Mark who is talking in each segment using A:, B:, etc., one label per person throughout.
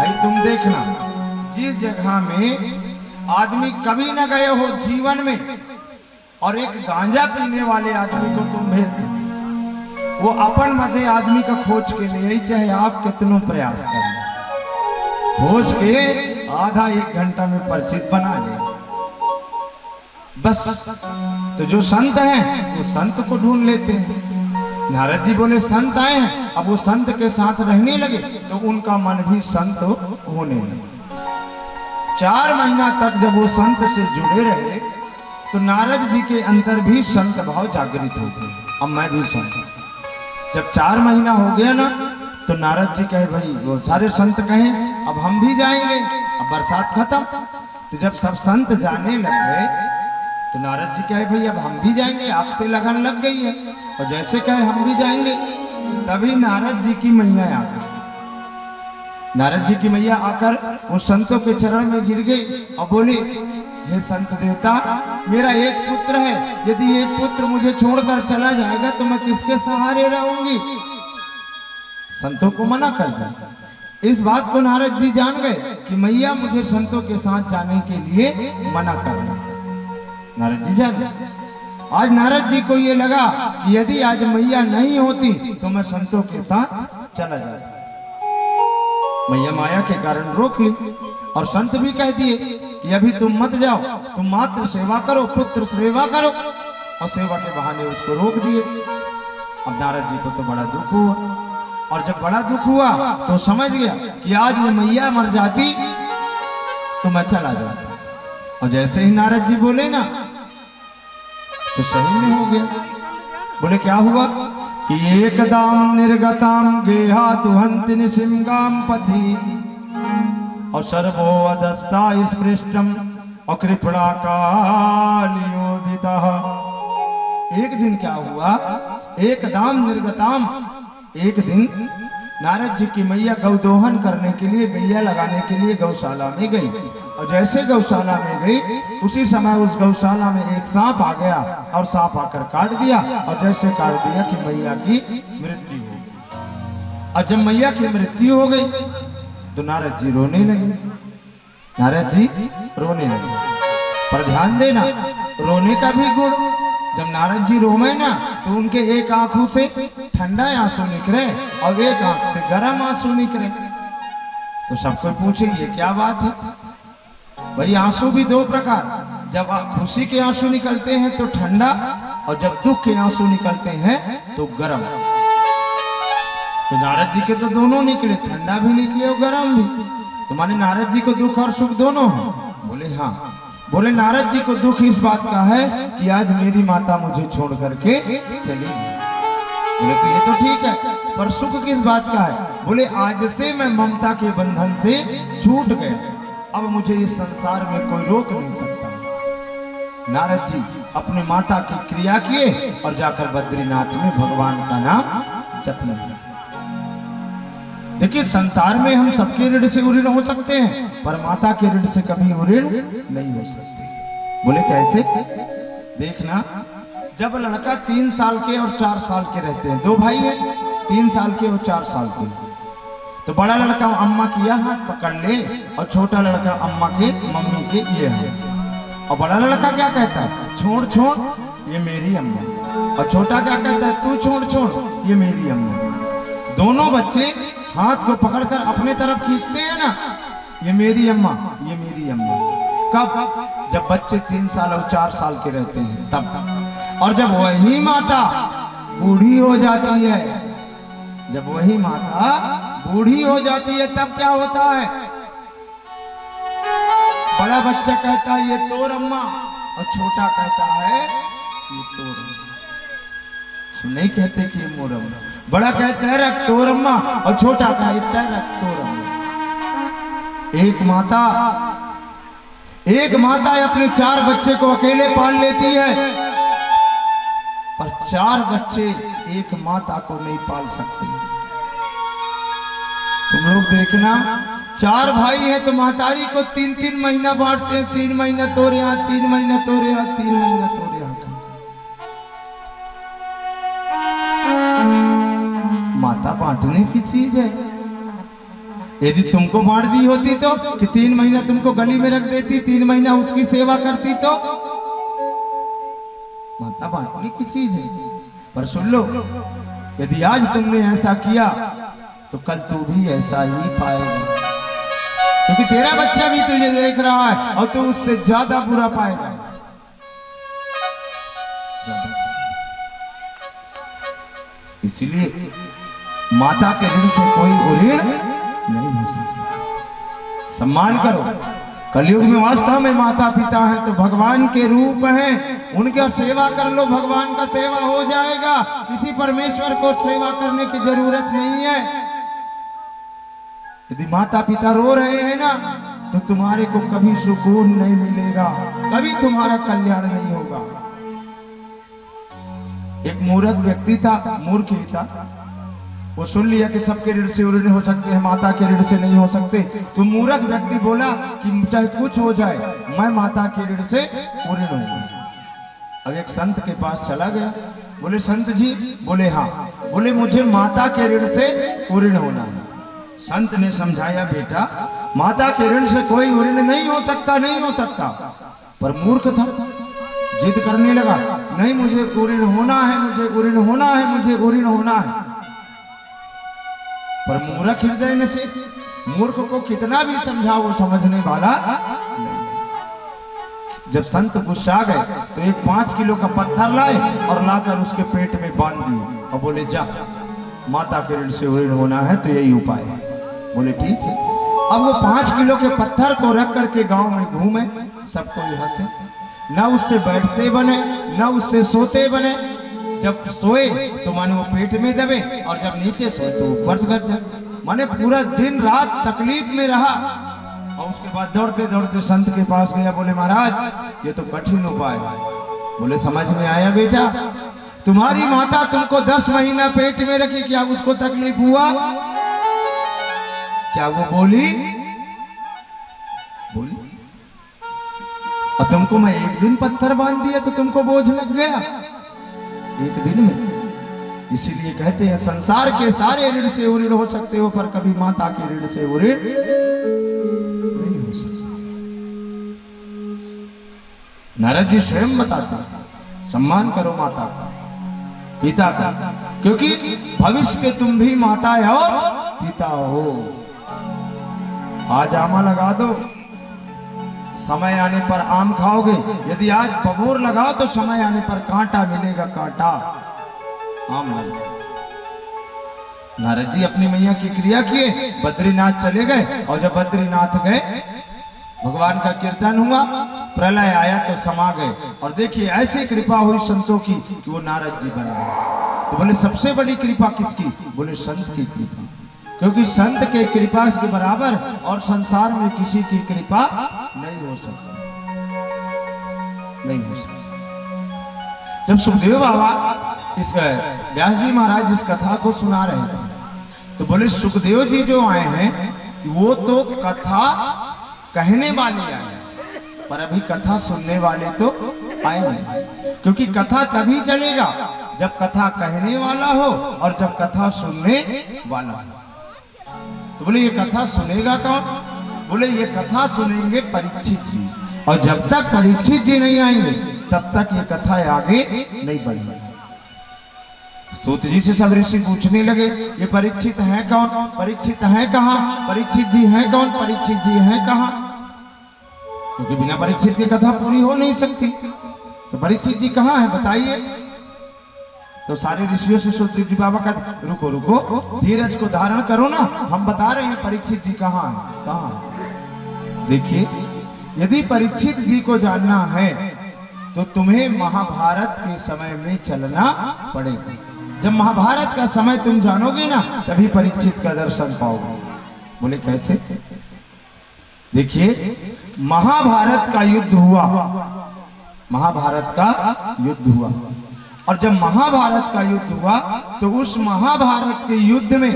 A: भाई तुम देखना, जिस जगह में आदमी कभी न गए हो जीवन में, और एक गांजा पीने वाले आदमी को तुम भेज दो, वो अपन मध्य आदमी का खोज के लिए, चाहे आप कितनों प्रयास करें, खोज के आधा एक घंटा में परिचित बना ले बस। तो जो संत हैं वो संत को ढूंढ लेते हैं। नारद जी बोले संत आए हैं, अब वो संत के साथ रहने लगे तो उनका मन भी संत होने लगे। 4 महीना तक जब वो संत से जुड़े रहे तो नारद जी के अंदर भी संत भाव जागृत हो गए, अब मैं भी संत। जब 4 महीना हो गया ना तो नारद जी कहे भाई, वो सारे संत कहे अब हम भी जाएंगे, अब बरसात खत्म। तो जब सब संत जाने लग गए तो नारद जी कहे भाई अब हम भी जाएंगे, आपसे लगन लग गई है। और जैसे कहे हम भी जाएंगे, तभी नारद जी की मैया आ गई। नारद जी की मैया आकर उन संतों के चरण में गिर गई और बोली, हे संत देवता, मेरा एक पुत्र है, यदि एक पुत्र मुझे छोड़कर चला जाएगा तो मैं किसके सहारे रहूंगी। संतों को मना कर दिया। इस बात को नारद जी जान गए कि मैया मुझे संतों के साथ जाने के लिए मना कर रही है। नारद जी जान, आज नारद जी को ये लगा कि यदि आज मैया नहीं होती तो मैं संतों के साथ चला जाता। मैया माया के कारण रोक ली और संत भी कह दिए कि अभी तुम मत जाओ, तुम मात्र सेवा करो, पुत्र सेवा करो, और सेवा के बहाने उसको रोक दिए। अब नारद जी को तो बड़ा दुख हुआ, और जब बड़ा दुख हुआ तो समझ गया कि आज ये मैया मर जाती तो मैं चला जाता। और जैसे ही नारद जी बोले ना तो सही में हो गया। बोले क्या हुआ कि एकदाम निर्गताम गेहा दुहंति निसिंगाम पथि और सर्वो अदत्ता स्पृष्टम अकृपणा कालियोदिता। एक दिन क्या हुआ, एकदाम निर्गताम, एक दिन नारद जी की मैया गौदोहन करने के लिए, गैया लगाने के लिए गौशाला में गई। और जैसे गौशाला में गई उसी समय उस गौशाला में एक सांप आ गया और सांप आकर काट दिया। और जैसे काट दिया कि मैया की मृत्यु हो गई। और जब मैया की मृत्यु हो गई तो नारद जी रोने लगे। नारद जी रोने लगे। पर ध्यान देना, रोने का भी गुण, जब नारद जी रोवे ना तो उनके एक आंखों से ठंडा आंसू निकले और एक आंख से गर्म आंसू निकले। तो सबको पूछे ये क्या बात है भाई। आंसू भी 2 प्रकार, जब खुशी के आंसू निकलते हैं तो ठंडा, और जब दुख के आंसू निकलते हैं तो गर्म। तो नारद जी के तो दोनों निकले, ठंडा भी निकले और गर्म भी। तो माने नारद जी को दुख और सुख दोनों है। बोले हाँ। बोले नारद जी को दुख इस बात का है कि आज मेरी माता मुझे छोड़ करके चली गई। बोले तो ये तो ठीक है, पर सुख किस बात का है। बोले आज से मैं ममता के बंधन से छूट गया, अब मुझे इस संसार में कोई रोक नहीं सकता। नारद जी अपने माता की क्रिया किए और जाकर बद्रीनाथ में भगवान का नाम जपने लगे। देखिए संसार में हम सबके ऋण से ऋण हो सकते हैं, पर माता के ऋण से कभी ऋण नहीं हो सकते। बोले कैसे? देखना, जब लड़का 3 साल के और 4 साल के रहते हैं, 2 भाई हैं, 3 साल के और 4 साल के, तो बड़ा लड़का अम्मा की यह हाथ पकड़ ले और छोटा लड़का अम्मा के मम्मी के ये हाथ। और बड़ा लड़का क्या कहता है, छोड़ छोड़ ये मेरी अम्मा। और छोटा क्या कहता है, तू छोड़ छोड़ ये मेरी अम्मा। दोनों बच्चे हाथ को पकड़कर अपने तरफ खींचते हैं ना, ये मेरी अम्मा, ये मेरी अम्मा। कब? जब बच्चे 3 साल और 4 साल के रहते हैं तब। और जब वही माता बूढ़ी हो जाती है, जब वही माता बूढ़ी हो जाती है तब क्या होता है, बड़ा बच्चा कहता है ये तोर अम्मा, और छोटा कहता है ये तोर अम्मा। नहीं कहते कि ये मोर अम्मा। बड़ा कहता है रख तोर अम्मा, और छोटा कहता है रख तोर अम्मा। एक माता अपने 4 बच्चे को अकेले पाल लेती है, पर 4 बच्चे एक माता को नहीं पाल सकते। तुम लोग देखना, 4 भाई हैं तो महतारी को 3-3 महीना बांटते हैं, 3 महीना तोरे यहाँ, 3 महीना तोरे यहाँ, 3 महीना तोरे यहाँ। माता बांटने की चीज है। यदि तुमको बांट दी होती तो कि 3 महीना तुमको गली में रख देती, 3 महीना उसकी सेवा करती तो। माता बांटने की चीज है। पर सुन लो, यदि आज तुमने ऐसा किया तो कल तू भी ऐसा ही पाएगा, क्योंकि तेरा बच्चा भी तुझे देख रहा है और तू उससे ज्यादा बुरा पाएगा। इसीलिए माता के ऋण से कोई ऋण नहीं हो सकता। सम्मान करो। कलयुग में वास्तव में माता पिता हैं तो भगवान के रूप हैं, उनका सेवा कर लो, भगवान का सेवा हो जाएगा। किसी परमेश्वर को सेवा करने की जरूरत नहीं है। यदि माता पिता रो रहे हैं ना तो तुम्हारे को कभी सुकून नहीं मिलेगा, कभी तुम्हारा कल्याण नहीं होगा। एक मूर्ख व्यक्ति था, मूर्ख ही था, वो सुन लिया कि सबके ऋण से ऋण हो सकते हैं, माता के ऋण से नहीं हो सकते। तो मूर्ख व्यक्ति बोला कि चाहे कुछ हो जाए मैं माता के ऋण से ऋण हूं। अब एक संत के पास चला गया, बोले संत जी, बोले हाँ, बोले मुझे माता के ऋण से ऋण होना है। संत ने समझाया, बेटा माता के ऋण से कोई ऋण नहीं हो सकता, नहीं हो सकता। पर मूर्ख था, जिद करने लगा, नहीं मुझे ऋण होना है, मुझे ऋण होना है, मुझे ऋण होना है। पर मूर्ख हृदय न से मूर्ख को कितना भी समझाओ वो समझने वाला नहीं। जब संत गुस्सा गए तो एक 5 किलो का पत्थर लाए और लाकर उसके पेट में बांध दिए और बोले जा, माता के ऋण से ऋण होना है तो यही उपाय है। बोले ठीक है। अब वो 5 किलो के पत्थर को रख करके गांव में घूमे, सबको हंसे, न उससे बैठते बने न उससे सोते बने। जब सोए तो माने वो पेट में दबे और जब नीचे सोए तो ऊपर कर जाए। माने पूरा दिन रात तकलीफ में रहा और उसके बाद दौड़ते दौड़ते संत के पास गया। बोले महाराज ये तो कठिन उपाय है। बोले समझ में आया बेटा, तुम्हारी माता तुमको 10 महीना पेट में रखी, क्या उसको तकलीफ हुआ? क्या वो बोली? और तुमको मैं एक दिन पत्थर बांध दिया तो तुमको बोझ लग गया एक दिन में। इसीलिए कहते हैं संसार के सारे ऋण से ऋण हो सकते हो पर कभी माता के ऋण से ऋण नहीं हो सकता। नारद जी स्वयं बताते हैं, सम्मान करो माता का, पिता का, क्योंकि भविष्य के तुम भी माता और पिता हो। आज आमा लगा दो, समय आने पर आम खाओगे। यदि आज बबूर लगाओ तो समय आने पर कांटा मिलेगा, कांटा आम लगा। नारद जी अपनी मैया की क्रिया किए, बद्रीनाथ चले गए और जब बद्रीनाथ गए भगवान का कीर्तन हुआ, प्रलय आया तो समा गए। और देखिए ऐसी कृपा हुई संतों की कि वो नारद जी बन गए। तो बोले सबसे बड़ी कृपा किसकी? बोले संत की कृपा, क्योंकि संत के कृपा के बराबर और संसार में किसी की कृपा नहीं हो सकती, नहीं हो सकती। जब सुखदेव बाबा इस व्यास जी महाराज इस कथा को सुना रहे थे तो बोले सुखदेव जी जो आए हैं वो तो कथा कहने वाले आए हैं, पर अभी कथा सुनने वाले तो आए नहीं, क्योंकि कथा तभी चलेगा जब कथा कहने वाला हो और जब कथा सुनने वाला हो। तो बोले ये कथा सुनेगा कौन? बोले ये कथा सुनेंगे परीक्षित जी, और जब तक परीक्षित जी नहीं आएंगे तब तक ये कथा आगे नहीं बढ़ेगी। सूत जी से सब ऋषि पूछने लगे ये परीक्षित है कौन? परीक्षित है कहाँ? परीक्षित जी है कौन? परीक्षित जी है कहाँ? क्योंकि बिना परीक्षित की कथा पूरी हो नहीं सकती। तो परीक्षित जी कहाँ है बताइए। तो सारे ऋषियों से सुखदेव जी बाबा कहते रुको रुको, धीरज को धारण करो ना, हम बता रहे हैं परीक्षित जी कहाँ है, कहाँ है। देखिए यदि परीक्षित जी को जानना है तो तुम्हें महाभारत के समय में चलना पड़ेगा। जब महाभारत का समय तुम जानोगे ना तभी परीक्षित का दर्शन पाओगे। बोले कैसे? देखिए महाभारत का युद्ध हुआ, महाभारत का युद्ध हुआ, और जब महाभारत का युद्ध हुआ तो उस महाभारत के युद्ध में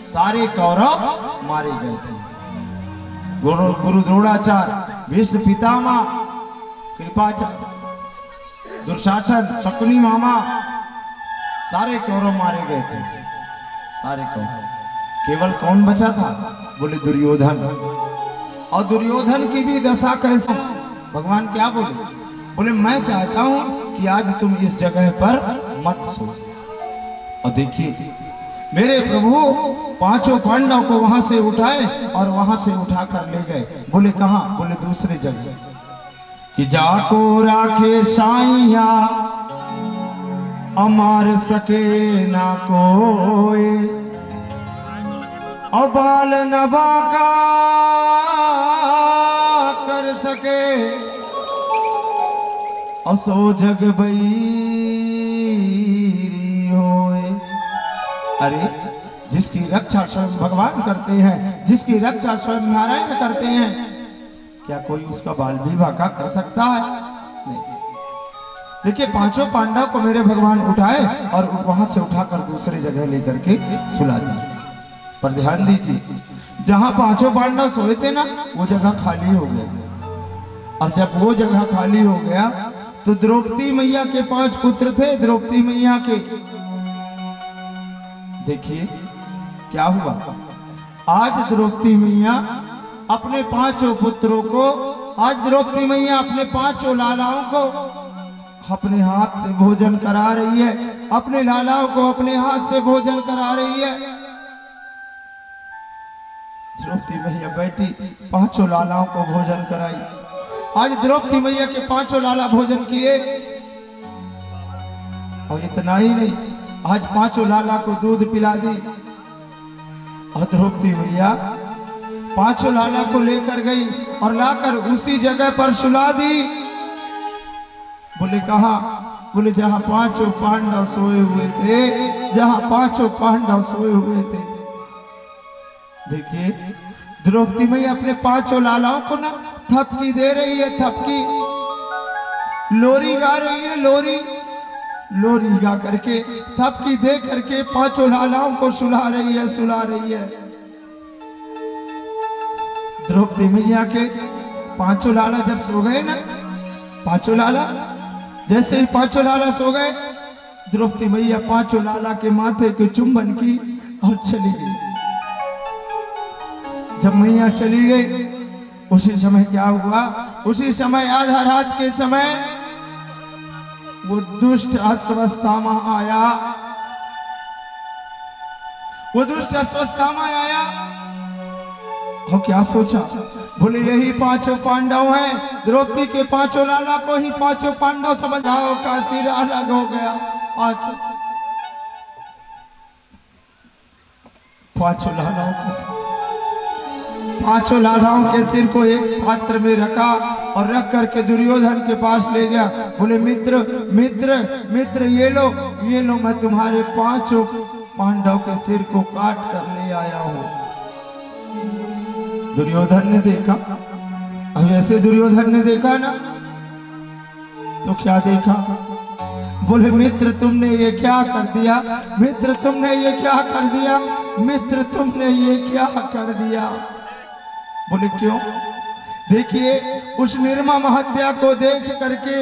A: सारे कौरव मारे गए थे। गुरु द्रोणाचार्य, भीष्म पितामह, कृपाचार्य, दुशासन, शकुनी मामा, सारे कौरव मारे गए थे, सारे कौरव। केवल कौन बचा था? बोले दुर्योधन। और दुर्योधन की भी दशा कैसे? भगवान क्या बोले? बोले मैं चाहता हूं कि आज तुम इस जगह पर मत सो। और देखिए मेरे प्रभु पांचों पांडव को वहां से उठाए और वहां से उठाकर ले गए। बोले कहां? बोले दूसरी जगह। कि जाको राखे साइया अमार सके ना कोई, अबाल नभा का कर सके, असो जग बईरी होए। अरे जिसकी रक्षा स्वयं भगवान करते हैं, जिसकी रक्षा स्वयं नारायण करते हैं, क्या कोई उसका बाल भी बांका कर सकता है? नहीं। देखिए पांचों पांडव को मेरे भगवान उठाए और वहां से उठाकर दूसरी जगह लेकर के सुला दिया। पर ध्यान दीजिए जहां पांचों पांडव सोए थे ना वो जगह खाली हो गया। और जब वो जगह खाली हो गया तो द्रौपदी मैया के 5 पुत्र थे। द्रौपदी मैया के देखिए क्या हुआ। आज द्रौपदी मैया अपने 5 पुत्रों को, आज द्रौपदी मैया अपने 5 लालाओं को अपने हाथ से भोजन करा रही है। अपने लालाओं को अपने हाथ से भोजन करा रही है। द्रौपदी मैया बैठी 5 लालाओं को भोजन कराई। आज द्रौपदी मैया के 5 लाला भोजन किए। और इतना ही नहीं, आज 5 लाला को दूध पिला दी। और द्रौपदी मैया 5 लाला को लेकर गई और लाकर उसी जगह पर सुला दी। बोले कहां? बोले जहां 5 पांडव सोए हुए थे, जहां 5 पांडव सोए हुए थे। देखिए द्रौपदी मैया अपने 5 लालाओं को ना थपकी दे रही है, थपकी लोरी गा रही है, लोरी लोरी गा करके थपकी दे करके 5 लालाओं को सुला रही है, सुला रही है। द्रौपदी मैया के 5 लाला जब सो गए ना, 5 लाला जैसे ही 5 लाला सो गए, द्रौपदी मैया 5 लाला के माथे के चुंबन की और चली गई। जब मैया चली गई उसी समय क्या हुआ? उसी समय आधा रात के समय वो दुष्ट अश्वत्थामा आया। वो दुष्ट अश्वत्थामा आया और क्या सोचा? बोले यही 5 पांडव हैं। द्रौपदी के 5 लाला को ही 5 पांडव समझाओ का सिर अलग हो गया। 5 लालाओं का 5 लालाओं के सिर को एक पात्र में रखा और रख करके दुर्योधन के पास ले गया। बोले मित्र मित्र मित्र ये लो मैं तुम्हारे 5 पांडव के सिर को काट कर ले आया हूं। दुर्योधन ने देखा। अब ऐसे दुर्योधन ने देखा ना तो क्या देखा? बोले मित्र तुमने ये क्या कर दिया? मित्र तुमने ये क्या कर दिया? मित्र तुमने ये क्या कर दिया? बोले क्यों? देखिए उस निर्मम हत्या को देख करके,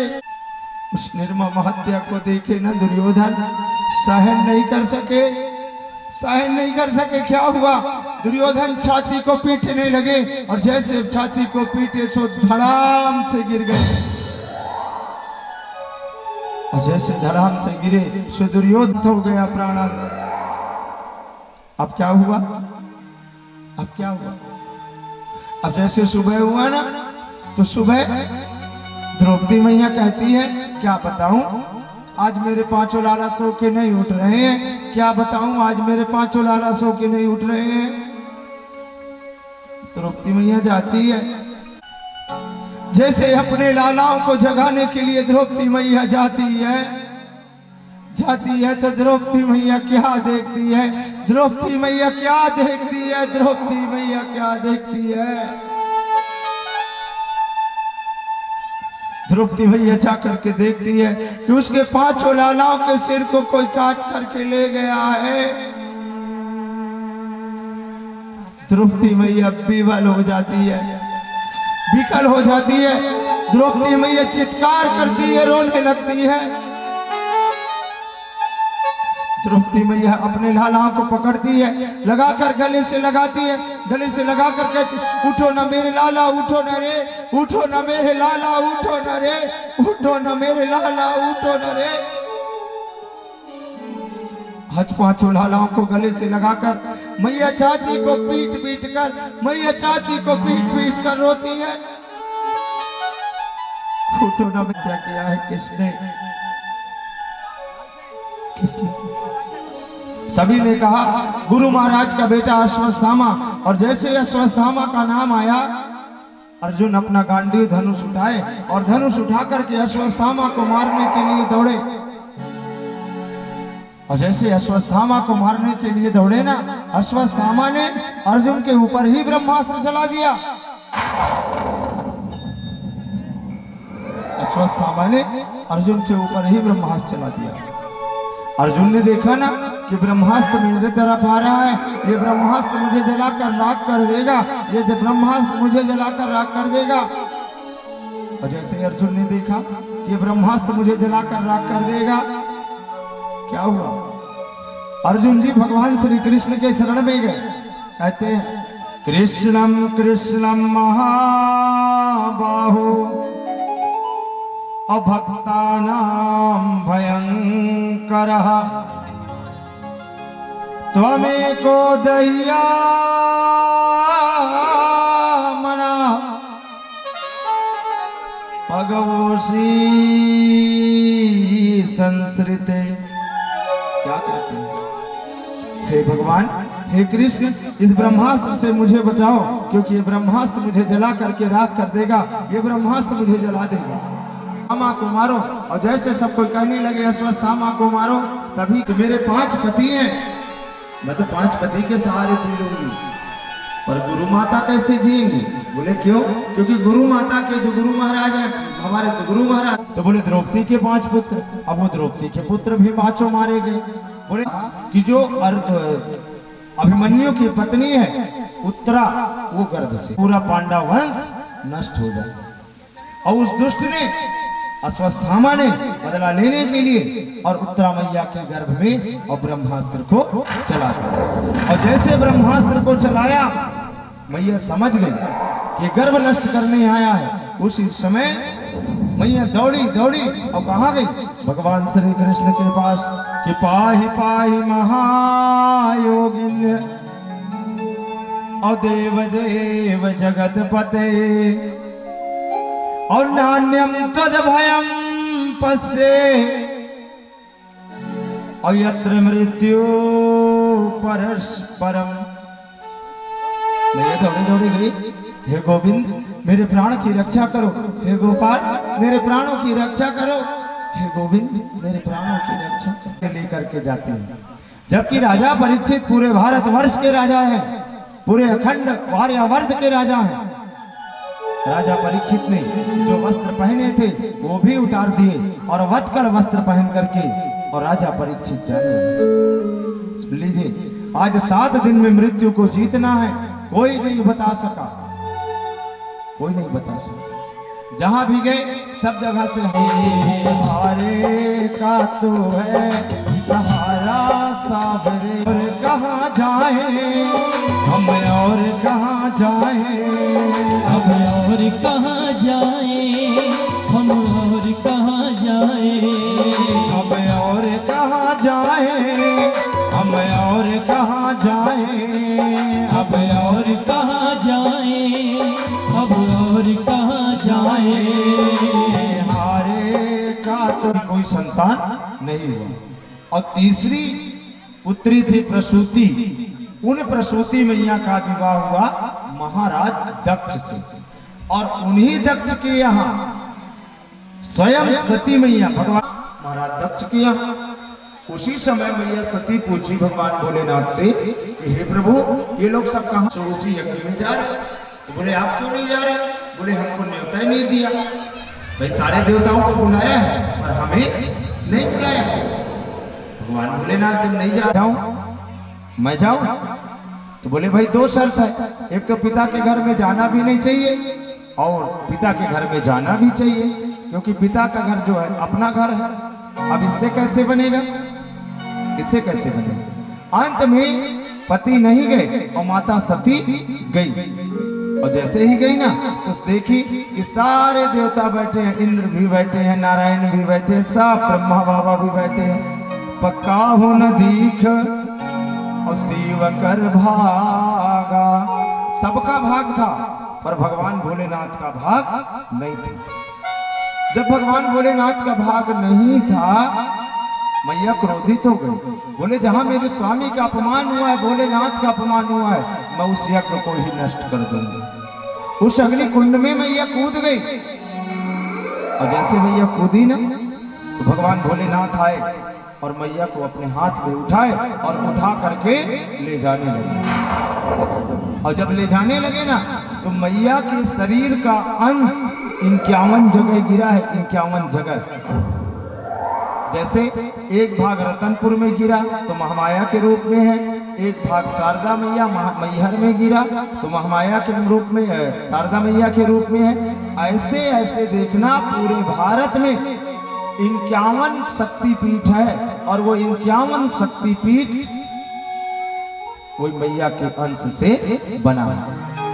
A: उस निर्मम हत्या को देखे ना दुर्योधन सहन नहीं कर सके, सहन नहीं कर सके। क्या हुआ? दुर्योधन छाती को पीटने लगे और जैसे छाती को पीटे सो धड़ाम से गिर गए। और जैसे धड़ाम से गिरे सो दुर्योधन हो गया प्राणांत। अब क्या हुआ? अब क्या हुआ? अब जैसे सुबह हुआ ना तो सुबह द्रौपदी मैया कहती है क्या बताऊं आज मेरे 5 लाला सो के नहीं उठ रहे हैं। क्या बताऊं आज मेरे 5 लाला सो के नहीं उठ रहे हैं। द्रौपदी मैया जाती है, जैसे अपने लालाओं को जगाने के लिए द्रौपदी मैया जाती है तो द्रौपदी मैया क्या देखती है? द्रौपदी मैया क्या देखती है? द्रौपदी मैया क्या देखती है? द्रौपदी मैया जा करके देखती है कि उसके 5 लालाओं के सिर को कोई काट करके ले गया है। द्रौपदी मैया विवल हो जाती है, विकल हो जाती है। द्रौपदी मैया चित्कार करती है, रोने लगती है। द्रौपदी मैया अपने लालाओं को पकड़ती है, लगाकर गले से लगाती है, गले से लगाकर कहती, उठो ना मेरे लाला, उठो ना रे, उठो ना मेरे लाला, उठो ना रे, उठो ना मेरे लाला, उठो ना रे। हज पांचों लालाओं को गले से लगाकर मैया छाती को पीट पीट कर, मैया छाती को पीट पीट कर रोती है। उठो ना, क्या किया है किसने, किसने? सभी ने कहा गुरु महाराज का बेटा अश्वत्थामा। और जैसे अश्वत्थामा का नाम आया, अर्जुन अपना गांडीव धनुष उठाए और धनुष उठा करके अश्वत्थामा को मारने के लिए दौड़े। और जैसे अश्वत्थामा को मारने के लिए दौड़े ना, अश्वत्थामा ने अर्जुन के ऊपर ही ब्रह्मास्त्र चला दिया। अश्वत्थामा ने अर्जुन के ऊपर ही ब्रह्मास्त्र चला दिया। अर्जुन ने देखा ना कि ब्रह्मास्त्र मेरे तरफ आ रहा है, ये ब्रह्मास्त्र मुझे जलाकर राख कर देगा, ये ब्रह्मास्त्र मुझे जलाकर राख कर देगा। और जैसे अर्जुन ने देखा कि ब्रह्मास्त्र मुझे जलाकर राख कर देगा, क्या हुआ? अर्जुन जी भगवान श्री कृष्ण के शरण में गए। कहते हैं कृष्णम कृष्णम महाबाहो अभक्तानां भयंकरः त्वमेको दह्यामना भगवोषि संसृते। क्या कहते हैं? हे भगवान, हे कृष्ण, इस ब्रह्मास्त्र से मुझे बचाओ, क्योंकि ये ब्रह्मास्त्र मुझे जला करके राख कर देगा, ये ब्रह्मास्त्र मुझे जला देगा। अश्वत्थामा को मारो। और जैसे सब कोई कहने लगे अश्वत्थामा को मारो, तभी तो मेरे 5 पति हैं, मैं तो 5 पति के सहारे जी लूंगी, पर गुरु माता कैसे जिएंगे? बोले क्यों? क्योंकि गुरु माता के जो गुरु महाराज हैं, हमारे तो गुरु महाराज, तो बोले द्रौपदी के 5 पुत्र। अब वो द्रौपदी के पुत्र भी 5 मारे गए। बोले कि जो अभिमन्यु की पत्नी है उत्तरा, वो गर्भ से पूरा पांडव वंश नष्ट हो जाए। और उस दुष्ट ने, अश्वत्थामा ने बदला लेने के लिए और उत्तरा मैया के गर्भ में और ब्रह्मास्त्र को चला दिया। और जैसे ब्रह्मास्त्र को चलाया, मैया समझ गई कि गर्भ नष्ट करने आया है। उसी समय मैया दौड़ी दौड़ी और कहाँ गई? भगवान श्री कृष्ण के पास कि पाहि पाहि महायोगिन्य और देव देव जगतपते और नान्यम तद भयम पश्ये और यत्र मृत्यु परस्परम। मैं दौड़ी दौड़ी गई, हे गोविंद मेरे प्राण की रक्षा करो, हे गोपाल मेरे प्राणों की रक्षा करो, हे गोविंद मेरे प्राणों की रक्षा लेकर के जाते हैं। जबकि राजा परीक्षित पूरे भारतवर्ष के राजा हैं, पूरे अखंड आर्यावर्त के राजा हैं। राजा परीक्षित ने जो वस्त्र पहने थे वो भी उतार दिए और वत्कल वस्त्र पहन करके और राजा परीक्षित जाने। सुन लीजिए, आज 7 दिन में मृत्यु को जीतना है, कोई नहीं बता सका, कोई नहीं बता सका। जहां भी गए सब जगह से हारे का तो है सहारा साबरे, और कहाँ जाए हम और कहाँ जाए,
B: अब और कहाँ जाए हम और कहाँ जाए,
A: अब और कहाँ जाए हम और कहाँ जाए,
B: अब और कहाँ जाए अब और कहाँ जाए।
A: हारे का तो कोई संतान नहीं हुआ। और तीसरी पुत्री थी प्रसूति। उन प्रसूति मैया का विवाह हुआ महाराज दक्ष से, और उन्हीं दक्ष के यहाँ स्वयं सती मैया भगवान महाराज दक्ष के यहाँ उसी समय मैया सती पूछी भगवान भोलेनाथ से कि हे प्रभु ये लोग सब कहाँ से उसी यज्ञ में जा रहे? तो बोले आप क्यों नहीं जा रहे? बोले हमको न्योता ही नहीं दिया। भाई सारे देवताओं को बुलाया है पर हमें नहीं बुलाया। भगवान भोलेनाथ जब नहीं जा रहा हूं मैं जाऊं? तो बोले भाई 2 शर्त है, एक तो पिता के घर में जाना भी नहीं चाहिए और पिता के घर में जाना भी चाहिए, क्योंकि पिता का घर जो है अपना घर है। अब इससे कैसे बनेगा? इससे कैसे बने? अंत में पति नहीं गए और माता सती गई। और जैसे ही गई ना तो देखी कि सारे देवता बैठे हैं, इंद्र भी बैठे हैं, नारायण भी बैठे हैं, सब ब्रह्मा बाबा भी बैठे हैं। पक्का हो न दीख और शिव कर भागा। सबका भाग था पर भगवान भोलेनाथ का भाग नहीं था। जब भगवान भोलेनाथ का भाग नहीं था, मैया क्रोधित हो गई। बोले जहां मेरे स्वामी का अपमान हुआ है, भोलेनाथ का अपमान हुआ है, मैं उस यज्ञ को ही नष्ट कर दूंगी। उस अग्नि कुंड में मैया कूद गई और जैसे मैया कूदी ना तो भगवान भोलेनाथ आए और मैया को अपने हाथ में उठाए और उठा करके ले जाने लगे। और जब ले जाने लगे ना तो मैया के शरीर का अंश 51 जगह गिरा है, 51 जगह। जैसे एक भाग रतनपुर में गिरा तो महामाया के रूप में है, एक भाग शारदा मैया मैहर में गिरा तो महामाया के रूप में है, शारदा मैया के रूप में है। ऐसे ऐसे देखना पूरे भारत में 51 शक्तिपीठ है और वो 51 शक्तिपीठ वही मैया के अंश से बना।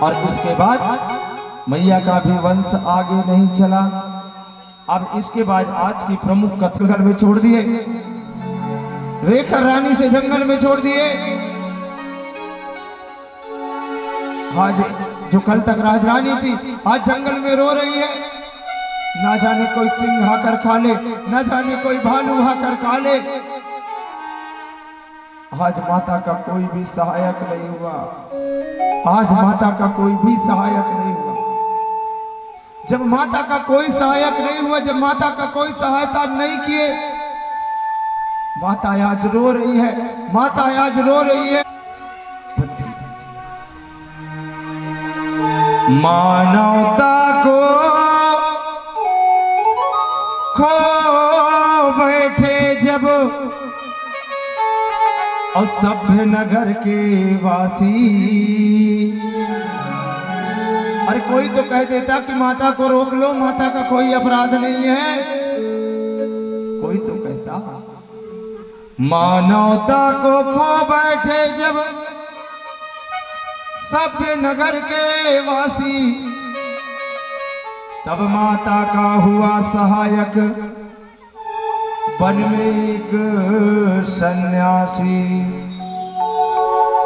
A: और उसके बाद मैया का भी वंश आगे नहीं चला। अब इसके बाद आज की प्रमुख कथा जंगल में छोड़ दिए, रेखा रानी से जंगल में छोड़ दिए। आज जो कल तक राजरानी थी आज जंगल में रो रही है। ना जाने कोई सिंह आकर खा ले, ना जाने कोई भालू आकर खा ले। आज माता का कोई भी सहायक नहीं हुआ, आज माता का कोई भी सहायक नहीं हुआ। जब माता का कोई सहायक नहीं हुआ, जब माता का कोई सहायता नहीं किए, माता आज रो रही है, माता आज रो रही है। मानवता को खो बैठे जब और सभ्य नगर के वासी। अरे कोई तो कह देता कि माता को रोक लो, माता का कोई अपराध नहीं है। कोई तो कहता मानवता को खो बैठे जब सभ्य नगर के वासी, तब माता का हुआ सहायक वन में एक सन्यासी।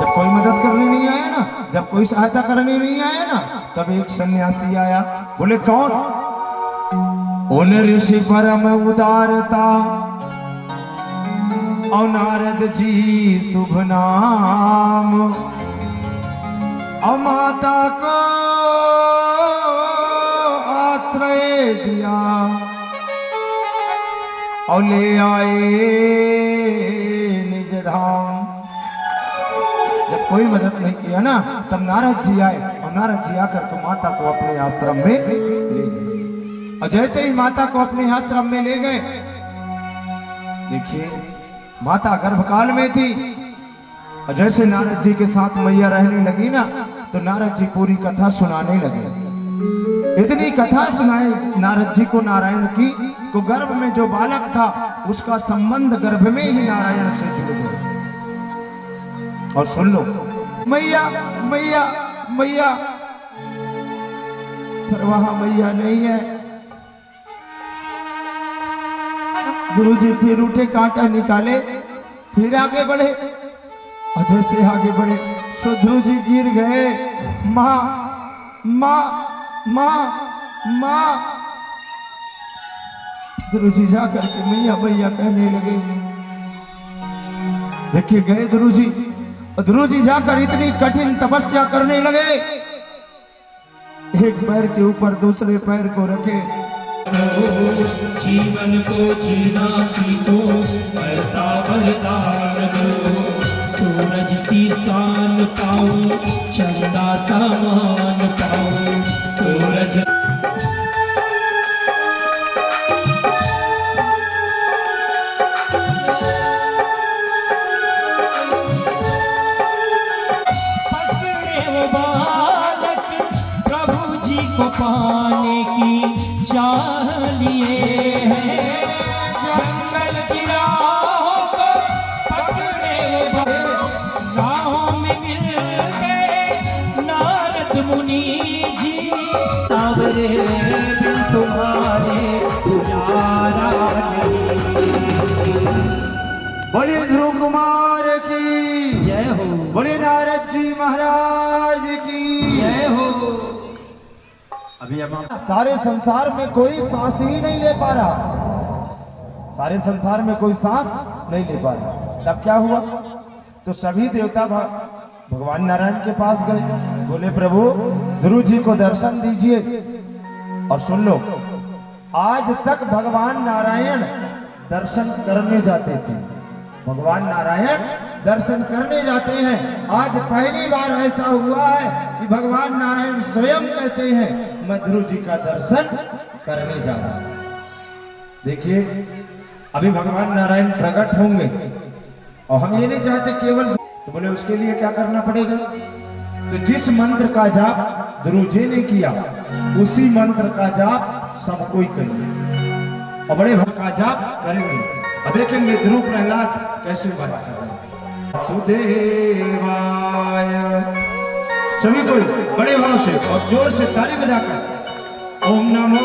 A: जब कोई मदद करने नहीं आया ना, जब कोई सहायता करने नहीं आया ना, तब एक सन्यासी आया। बोले कौन? उन ऋषि परम उदारता और नारद जी शुभ नाम, और माता को आश्रय दिया और ले आए निज धाम। जब कोई मदद नहीं किया ना तब नारद जी आए और नारद जी आकर के माता को अपने आश्रम में ले गए। और जैसे ही माता को अपने आश्रम में ले गए, देखिए माता गर्भकाल में थी और जैसे नारद जी के साथ मैया रहने लगी ना तो नारद जी पूरी कथा सुनाने लगे। इतनी कथा सुनाए नारद जी को नारायण की, तो गर्भ में जो बालक था उसका संबंध गर्भ में ही नारायण से जुड़ गया। और सुन लो, मैया मैया मैया, पर वहां मैया नहीं है। गुरु जी फिर उठे, कांटा निकाले, फिर आगे बढ़े और जैसे आगे बढ़े तो ध्रुव जी गिर गए। माँ माँ माँ माँ। ध्रुव जी जाकर के मैया मैया कहने लगे। देखिए गए ध्रुव जी, और ध्रुव जी जाकर इतनी कठिन तपस्या करने लगे, एक पैर के ऊपर दूसरे पैर को रखे।
B: जीवन को जीना सीखो, ऐसा बलिदान दो। सूरज की शान पाओ, चंदा सामान पाओ। सूरज पकड़े वो बालक प्रभु जी को पाने की चाह लिए हैं। जंगल की राहों को
A: अभी अब सारे संसार में कोई सांस ही नहीं ले पा रहा, सारे संसार में कोई सांस नहीं ले पा रहा। तब क्या हुआ? तो सभी देवता भगवान नारायण के पास गए, बोले प्रभु ध्रुव जी को दर्शन दीजिए। और सुन लो, आज तक भगवान नारायण दर्शन करने जाते थे, भगवान नारायण दर्शन करने जाते हैं। आज पहली बार ऐसा हुआ है कि भगवान नारायण स्वयं कहते हैं मैं ध्रुव जी का दर्शन करने जा रहा हूं। देखिए अभी भगवान नारायण प्रकट होंगे और हम ये नहीं चाहते केवल, तो बोले उसके लिए क्या करना पड़ेगा? तो जिस मंत्र का जाप ध्रुव जी ने किया उसी मंत्र का जाप सब कोई करिए और बड़े भक्त का जाप करेंगे और देखेंगे ध्रुव प्रहलाद कैसे बात कर रहे हैं। वासुदेवाय सभी कोई बड़े भाव से और जोर से ताली बजाकर ओम नमो।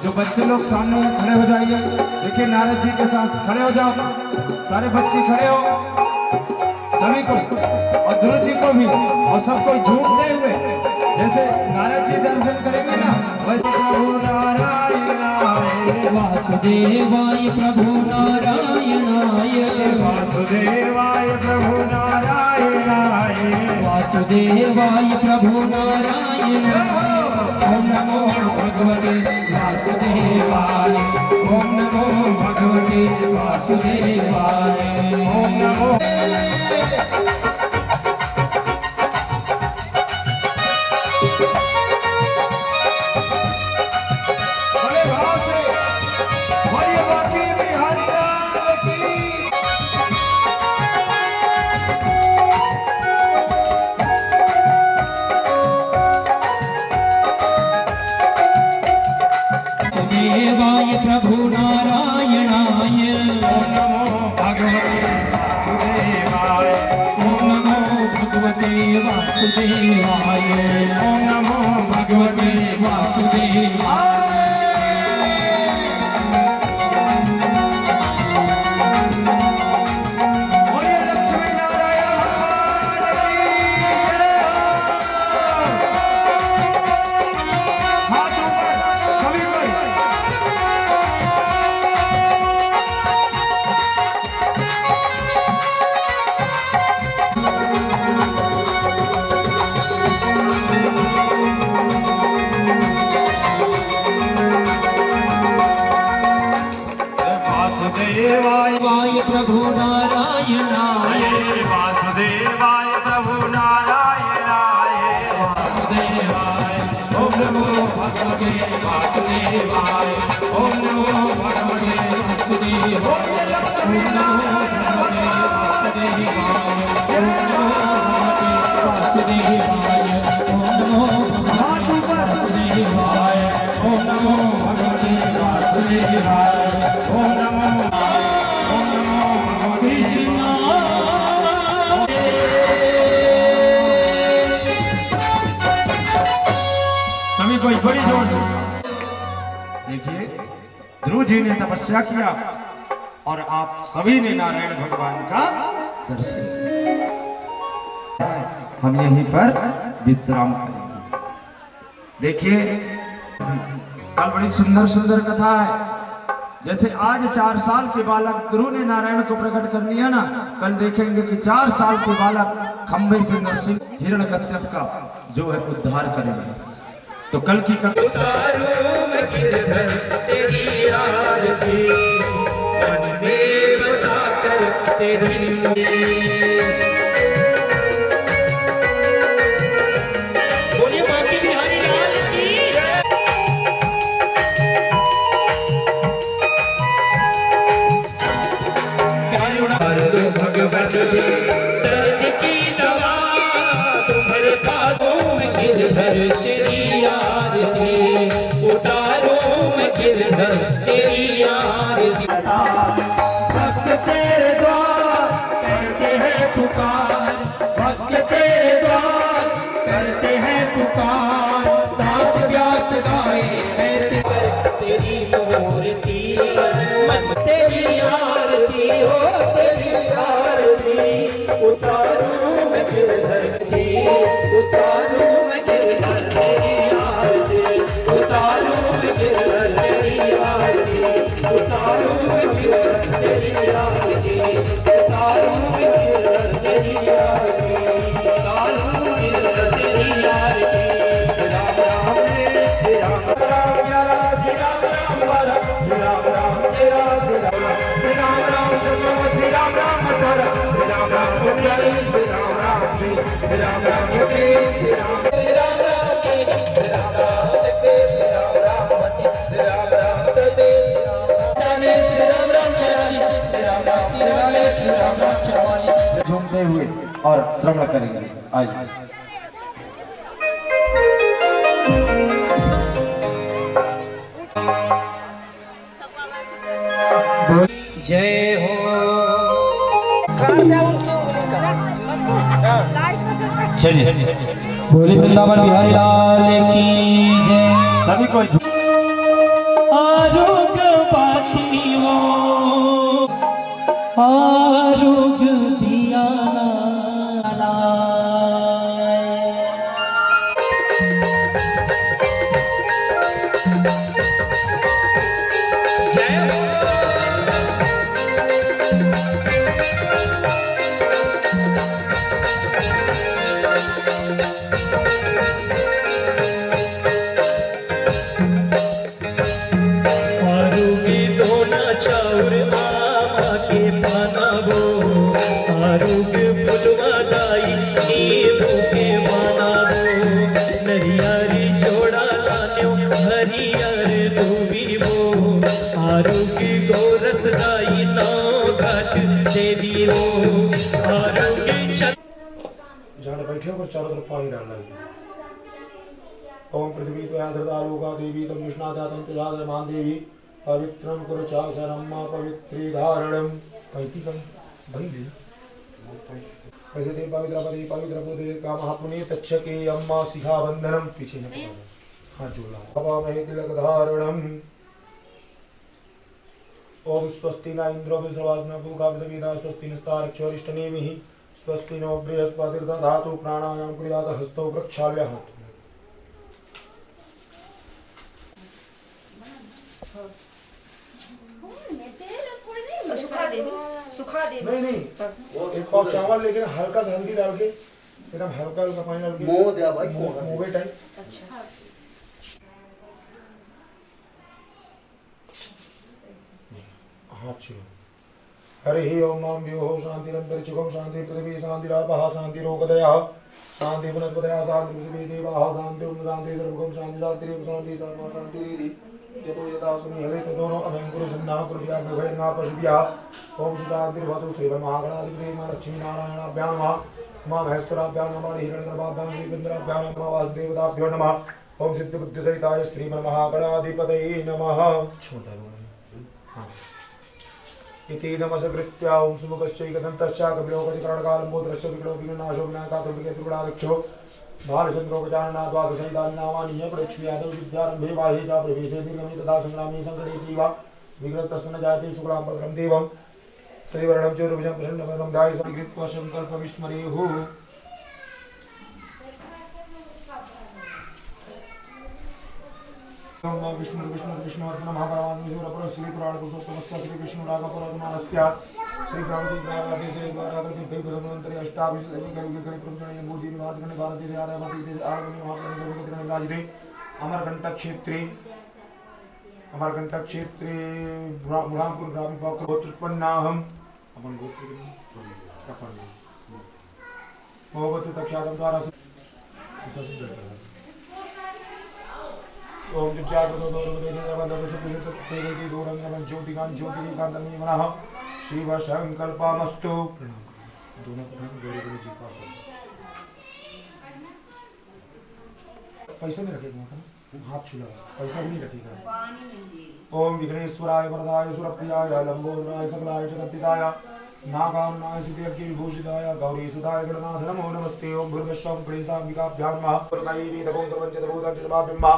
A: जो बच्चे लोग सामने में खड़े हो जाइए, देखिए नारद जी के साथ खड़े हो जाओ, सारे बच्चे खड़े हो सभी को, और ध्रुव जी को भी, और सबको झूमते हुए जैसे नारद जी दर्शन करेंगे ना वैसे प्रभु नारायणाय
B: वासुदेवाय प्रभु नारायणाय
A: वासुदेवाय प्रभु नारायणाय
B: वासुदेवाय प्रभु नारायणाय। ओम नमो भगवते वासुदेवाय ओम नमो भगवते वासुदेवाय
A: ओम नमो। बड़े भाव से बोलिए बाकी बिहारी लाल की।
B: वासुदेवाय प्रभु नारायणाय
A: ओम नमो भगवते वासुदेवाय
B: ओम नमो भगवते वासुदेवाय
A: ओम नमो
B: भगवते वासुदेवाय।
A: बोलिए लक्ष्मी नारायण भगवान की जय। हाथ ऊपर सभी कोई। वासुदेवाय
B: वाय प्रभु नारायणाय
A: वासुदेवाय प्रभु नारायणाय
B: वासुदेवाय ओम नमो भगवते वासुदेवाय ओम नमो भगवते वासुदेवाय
A: बोलिए लक्ष्मी
B: ओम नमो भगवते वासुदेवाय ओम नमो भगवते वासुदेवाय ओम नमो कृष्णा।
A: सभी कोई बड़ी जोर से देखिए, ध्रुव जी ने तपस्या किया और आप सभी ने नारायण भगवान का दर्शन किया। हम यहीं पर विश्राम करेंगे। देखिए कल बड़ी सुंदर सुंदर कथा है। जैसे आज 4 साल के बालक ध्रुव ने नारायण को प्रकट कर लिया ना, कल देखेंगे कि 4 साल के बालक खंबे से नरसिंह हिरण्यकश्यप का जो है उद्धार करेंगे। तो कल की
B: बोलिए बाकी बिहारी लाल की भगवत दर्द की दवा तुम्हारे पासों में गिरधर तेरी आरती उतारो मैं गिरधर तेरी आरती।
A: भक्त तेरे द्वार करते हैं पुकार, भक्त तेरे द्वार करते हैं पुकार। दास व्यास गाए हैं
B: तेरी मूर्ति मन तेरी आरती हो तेरी आरती उतारो मैं गिरधर उतारो मैं गिरधर तेरी आरती उतारो गिरधर तेरी आरती उतारो गिरधर तेरी आरती उतारो गिरधर तेरी आरती उतारो गिरधर तेरी आरती राम राम राम राम तेरा श्री राम राम तेरा श्री राम राम जपो श्री राम राम कर श्री राम राम जय श्री राम राम श्री राम राम जय श्री राम राम के श्री राम राम के श्री राम राम श्री राम राम करते जाने श्री राम राम चलानी श्री राम राम चलाने श्री राम राम चलानी
A: झूमते हुए और श्रवण करेंगे। आइए
B: जय हो
C: चलिए
B: बोली वृंदावन बिहारी लाल की जय
A: सभी को
B: आरोग्य पाती हो आरोग्य दिया चाउर आमा के बनाबो आरोग्य फुलवादाई नींबू के बनाबो नरियारी जोड़ा लान्यो हरियर दूबीबो आरोग्य गोरस दाई नाव घाट दे दीबो आरोग्य
D: जहाँ बैठे होकर चारों तरफ पानी डालना है। ओम पृथ्वी त्वया धृता लोका देवी तम विष्णादातं तेजादमान देवी पवित्रं कुरु चासनं पवित्री धारणं पैतिकं भैले कैसे दे पवित्र बुद्धे कामः पुण्य तच्छके अम्मा शिखा बंधनम पीछे न पड़ो हाथ जोड़ा बाबा महे तिलक धारणम ओम स्वस्ति न इंद्रो विश्रवाग्न भूगा विदा स्वस्ति नस्तारक्षरिष्टनेमिः स्वस्ति नो बृहस्पतिर्दधातु प्राणायाम कुर्यात् हस्तो प्रक्षाल्य हाथ
E: सुखा दे
D: नहीं एक पाव चावल लेके हल्का सा हल्दी डाल के एकदम हल्का हल्का पानी डाल के
E: मोह दे भाई
D: मोहे टाइप
E: अच्छा
D: हाथ छुओ हरि ओम नाम व्योः शांतिरन्तरिक्षं शांति पृथ्वी शांतिरापः शांतिरोगदयः शांति वनस्पतयः शांति पृथ्वी देवाः शांति शांति सर्वगं शांति शांतिरेव शांति सर्वा शांतिरिति जतो यदा सुनि हरे तदोनो अभयं कुरु सन्नाः कुरुभ्यः भयन्नाः पशुभ्यः ओम शांतिर्भवतु श्रीमन्महागणाधिपते लक्ष्मी नारायणाभ्यां नमः उमा महेश्वराभ्यां नमः हिरण्यगर्भाभ्यां श्रीचन्द्राभ्यां नमः वासुदेवताभ्यो नमः ओम सिद्धिबुद्धिसहिताय श्रीमन्महागणाधिपतये नमः छोटा हाँ इति नमस्कृत्या ओम सुमुखश्चैकदन्तश्च कपिलोकतिकरणकालम्बोधरश्च विकटो विघ्ननाशो विनायकातो विघ्नत्रिगुणाध्यक्षो भालचन्द्रो गजानना द्वादशैतानि नामानि प्रक्षुयादौ विद्यारम्भे बाह्ये च प्रवेशे दीर्घमे तथा सङ्ग्रामे सङ्कटे चैव विघ्नस्तस्य न जायते शुक्लां भद्रं देवं श्रीवर्णं चतुर्भुजं प्रसन्नवदनं ध्यायेत् कृत्वा सङ्कल्पविस्मरेयुः विष्णु विष्णु विष्णुवर्धन महापरमात्मूर श्री पुराण पुरुषोत्तमस्य श्री विष्णु राग पुराणस्य श्री ब्रह्मदेव राधे श्री द्वारागति देवसमंतरे अष्टाभिषेक कलियुग कलि प्रभुजन मोदी निवास करने भारत देश आर्यवर्ती देश आर्यवर्ती महासन के राजदे अमरकंटक क्षेत्रे बुरहानपुर ग्राम गोत्रोत्पन्नाहम अपन गोत्र अपन भगवती तक्षादम द्वारा ओम जागृतो ज्योतिकां ज्योतिकांतमः शिव संकल्पमस्तु दोनों गौरी गुरु जी पास पैसा नहीं रखेगा हाथ छुला पैसा भी नहीं रखेगा ओम विघ्नेश्वराय वरदाय सुरप्रियाय लंबोदराय सकलाय जगत्पिताय नागाम्नाय सिद्धियज्ञ विभूषिताय गौरी सुधाय गणनाथ नमो नमस्ते ओम भूर्भुवस्सुवं प्रणीताम्बिकाभ्यां नमः पुरकायेवेदकं सर्वञ्चतभूतं चितपाबिम्बा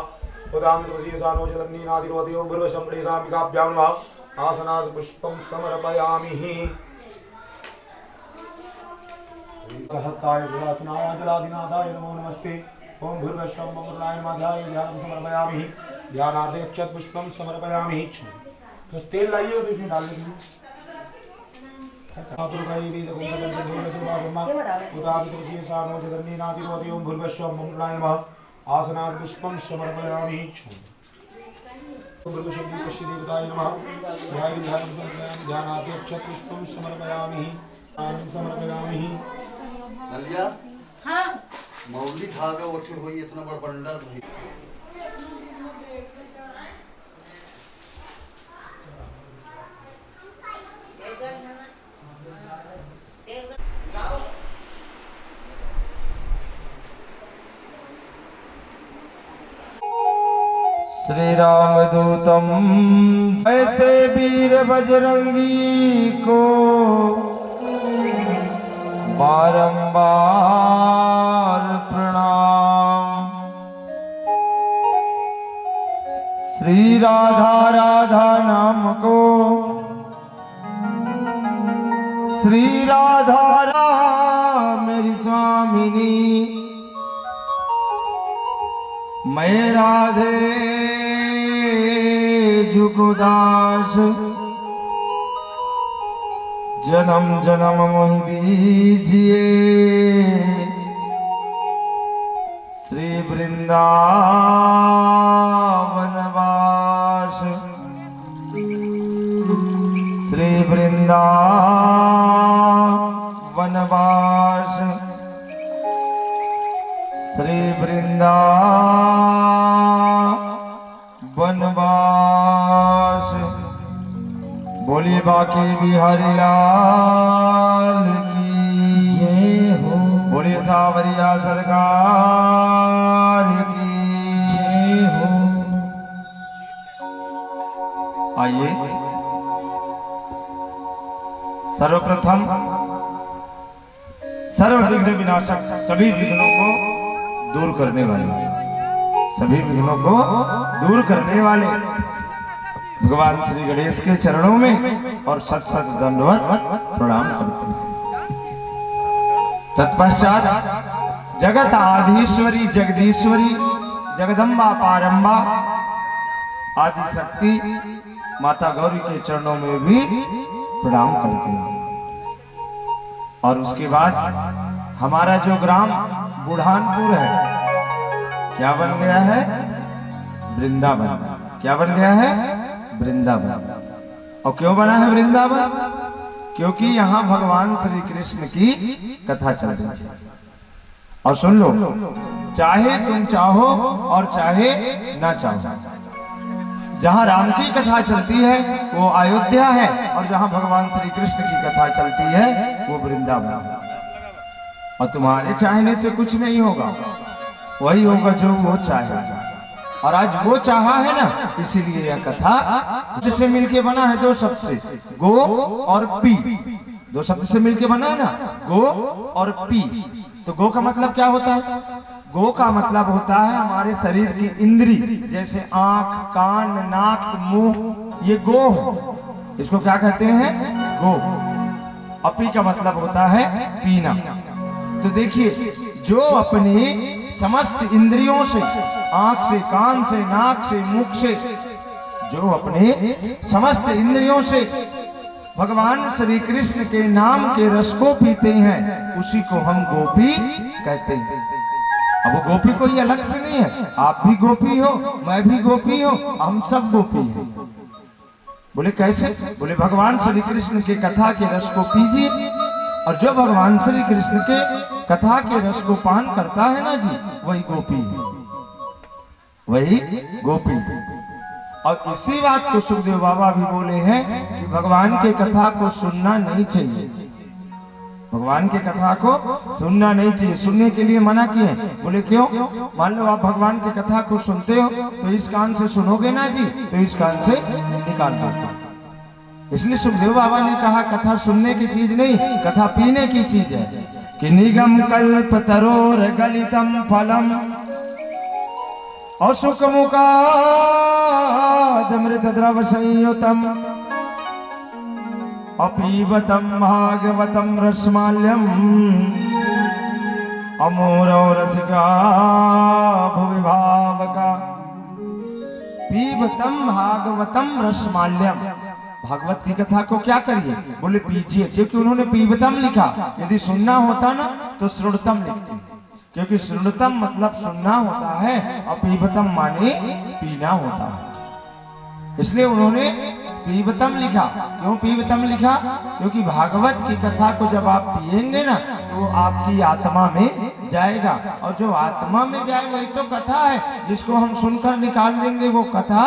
D: उदामितवशीयसानो चतन्नीनादिर्वति ओम भूर्भुवस्सुवं प्रणीताम्बिकाभ्यां नमः आसनात् पुष्पं समर्पयामि सहस्ताय जलासनाय जलाधिनाथाय नमो नमस्ते ओम भूर्भुवस्सुः मम ध्याय ध्यानं समर्पयामि ध्यानार्थे अक्षत पुष्पम समर्पयामि। तो तेल लाइए और इसमें डाल दीजिए। ओम भूर्भुवस्सुः मम आसनात् पुष्पम समर्पयामि। ओम भूर्भुवस्सुः पश्यदेवताय नमः ध्याय ध्यानं समर्पयामि ध्यानार्थे अक्षत पुष्पम समर्पयामि समर्पयामि।
C: नलिया
E: हाँ
C: मौली धागा उठी हुई इतना बड़ा बंडल भाई।
A: श्री राम दूतम ऐसे वीर बजरंगी को बारंबार प्रणाम। श्री राधा राधा नाम को श्री राधा मेरी स्वामिनी मैं राधे जुगुदास जन्म जन्म मोहि दीजिए श्री वृंदावन वास श्री वृंदावन वास श्री वृंदावन वास। बोलिए बाकी बिहारी लाल की जय हो। बोलिए सावरिया सरकार की जय हो। आइए सर्वप्रथम सर्व विघ्न विनाशक सभी विघ्नों को दूर करने वाले सभी विघ्नों को दूर करने वाले भगवान श्री गणेश के चरणों में और सत सत दंडवत प्रणाम करते हैं। तत्पश्चात जगत आधीश्वरी जगदीश्वरी जगदम्बा पारंबा आदि शक्ति माता गौरी के चरणों में भी प्रणाम करते हैं। और उसके बाद हमारा जो ग्राम बुढ़ानपुर है क्या बन गया है? वृंदावन। क्या बन गया है? वृंदावन। और क्यों बना है वृंदावन? क्योंकि यहाँ भगवान श्री कृष्ण की कथा चल रही है। और सुन लो, चाहे तुम चाहो और चाहे ना चाहो, जहाँ राम की कथा चलती है वो अयोध्या है और जहाँ भगवान श्री कृष्ण की कथा चलती है वो वृंदावन है। और तुम्हारे चाहने से कुछ नहीं होगा, वही होगा जो वो चाहे। और आज वो चाहा है ना, इसीलिए यह कथा जिससे मिलके बना है दो शब्द से, गो और पी। दो शब्द से मिलके बना है ना, गो और पी। तो गो का मतलब क्या होता है? गो का मतलब होता है हमारे शरीर की इंद्री, जैसे आंख, कान, नाक, मुंह, ये गो है। इसको क्या कहते हैं? गो। अपी का मतलब होता है पीना। तो देखिए, जो अपनी समस्त इंद्रियों से, आंख से, कान से, नाक से, मुख से, जो अपने समस्त इंद्रियों से भगवान श्री कृष्ण के नाम के रस को पीते हैं, उसी को हम गोपी कहते हैं। अब वो गोपी कोई अलग से नहीं है, आप भी गोपी हो, मैं भी गोपी हो, हम सब गोपी हैं। बोले कैसे? बोले भगवान श्री कृष्ण के कथा के रस को पीजिए, और जो भगवान श्री कृष्ण के कथा के रस को पान करता है ना जी, वही गोपी है, वही गोपी। और इसी बात को सुखदेव बाबा भी बोले हैं कि भगवान के कथा को सुनना नहीं चाहिए, भगवान के कथा को सुनना नहीं चाहिए। सुनने के लिए मना किए। बोले क्यों? मान लो आप भगवान की कथा को सुनते हो तो इस कान से सुनोगे ना जी, तो इस कान से निकाल दो। इसलिए सुखदेव बाबा ने कहा कथा सुनने की चीज नहीं, कथा पीने की चीज है। कि निगम कल्प तरोर गलितम फलम असुख मुखाद मृत द्रव संयुतम अपीबतम भागवतम रसमाल्यम अमोरो रसिका भुवि भावका पीबतम भागवतम रसमाल्यम। भागवत की कथा को क्या करिए, बोले पीजिए, क्योंकि उन्होंने पीबतम लिखा। यदि सुनना होता ना तो श्रुणतम लिखते, क्योंकि श्रुणतम मतलब सुनना होता है और पीबतम माने पीना होता है, इसलिए उन्होंने पीबतम लिखा। क्यों पीबतम लिखा? क्योंकि भागवत की कथा को जब आप पिएंगे ना तो आपकी आत्मा में जाएगा, और जो आत्मा में जाए वही तो कथा है। जिसको हम सुनकर निकाल देंगे वो कथा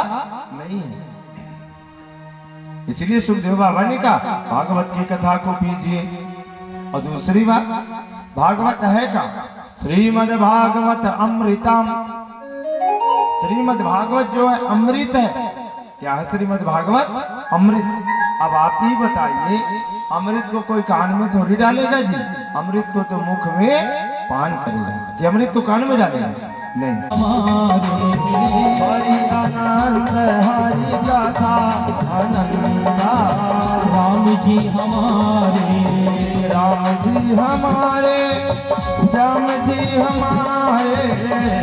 A: नहीं है। इसलिए सुखदेव बाबा ने कहा भागवत की कथा को पीजिए। और दूसरी बात, भागवत है का श्रीमद् भागवत अमृतम। श्रीमद् भागवत जो है अमृत है। क्या है श्रीमद् भागवत? अमृत। अब आप ही बताइए, अमृत को कोई कान में थोड़ी डालेगा जी, अमृत को तो मुख में पान करेगा। कि अमृत को कान में डालेगा? नहीं। हरि आनंद हरि कथा आनंदा,
B: राम जी हमारे,
A: राम जी हमारे, श्याम जी हमारे,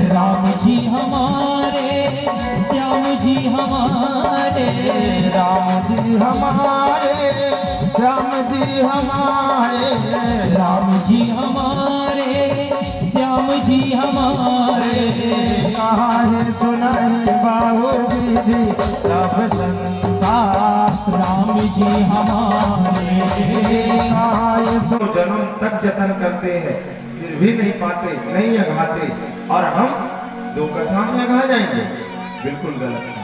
B: राम जी हमारे, श्याम जी हमारे,
A: राम जी हमारे, श्याम जी हमारे,
B: राम जी हमारे, श्याम जी हमारे।
A: कहा है सुनाई बाबू जी सब संसार,
B: राम जी हमारे,
A: कहा है जन्म तक जतन करते हैं फिर भी नहीं पाते, नहीं अघाते, और हम दो कथा में अघा जाएंगे। बिल्कुल गलत है।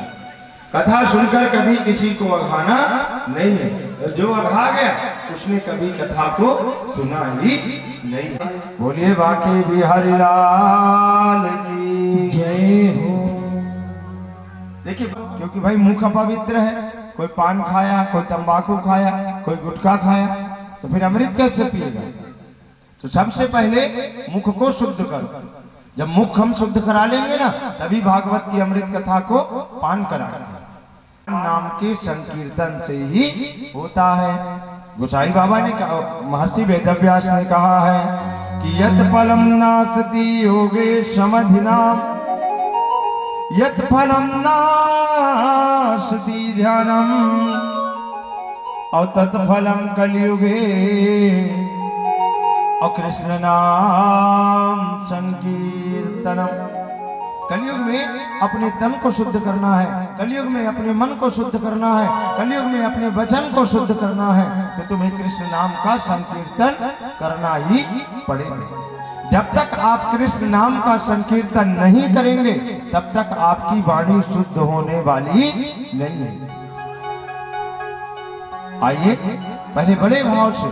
A: कथा सुनकर कभी किसी को अघाना नहीं है। जो अघा गया उसने कभी कथा को सुना ही नहीं। बोलिए बाकी बिहारी लाल की
B: जय हो।
A: देखिए, क्योंकि भाई मुख अपवित्र है, कोई पान खाया, कोई तंबाकू खाया, कोई गुटखा खाया, तो फिर अमृत कैसे पिएगा? तो सबसे पहले मुख को शुद्ध करो। जब मुख हम शुद्ध करा लेंगे ना तभी भागवत की अमृत कथा को पान कराएंगे। नाम के संकीर्तन से ही होता है। गोसाई बाबा ने कहा, महर्षि वेदव्यास ने कहा है कि यत फलम नास्ति योगे समधिनाम, यत फलम नास्ति ध्यानम, और तत्फलम कलियुगे, और कृष्ण नाम संकीर्तनम। कलयुग में अपने तन को शुद्ध करना है, कलयुग में अपने मन को शुद्ध करना है, कलयुग में अपने वचन को शुद्ध करना है, तो तुम्हें कृष्ण नाम का संकीर्तन करना ही पड़ेगा। जब तक आप कृष्ण नाम का संकीर्तन नहीं करेंगे तब तक आपकी वाणी शुद्ध होने वाली नहीं है। आइए पहले बड़े भाव से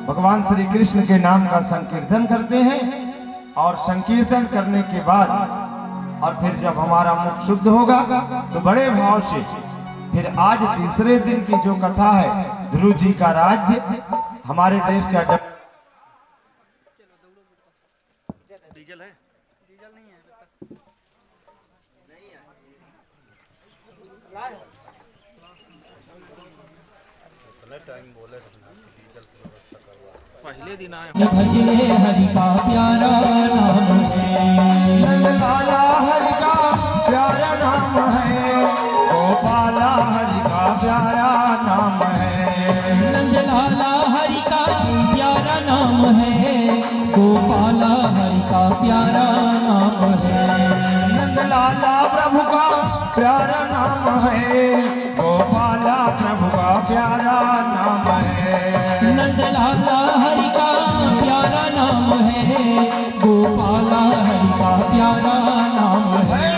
A: भगवान श्री कृष्ण के नाम का संकीर्तन करते हैं, और संकीर्तन करने के बाद और फिर जब हमारा मुख शुद्ध होगा तो बड़े भाव से फिर आज तीसरे दिन की जो कथा है, ध्रुव जी का राज्य, हमारे देश का
E: डीजल है?
C: टाइम बोले डीजल की व्यवस्था करवा।
E: पहले दिन आए
B: भजले हरि का प्यारा नाम है,
A: नंदलाला हरि का प्यारा नाम है, गोपाला हरि का प्यारा नाम है,
B: नंदलाला हरि का प्यारा नाम है, गोपाला हरि का प्यारा नाम है,
A: नंदलाला प्रभु का प्यारा नाम है, गोपाला प्रभु का प्यारा नाम है,
B: नंदलाला हरि का प्यारा नाम है, गोपाला हरि का प्यारा नाम है।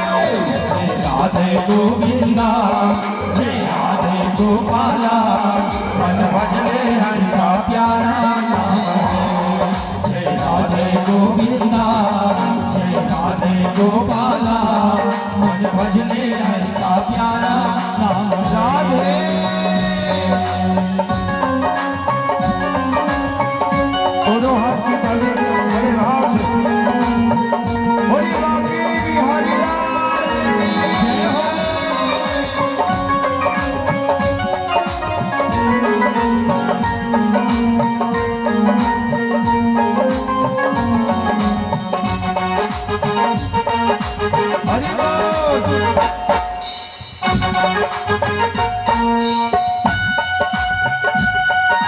B: जय राधे गोविंदा, जय राधे गोपाला, मन भजले हरि का प्यारा नाम है। जय राधे गोविंदा, जय राधे गोपाला, मन भजले हरि का प्यारा नाम राधे।
A: दोनों हाथ की ताली बड़े भाव से, बोली बाकी बिहारी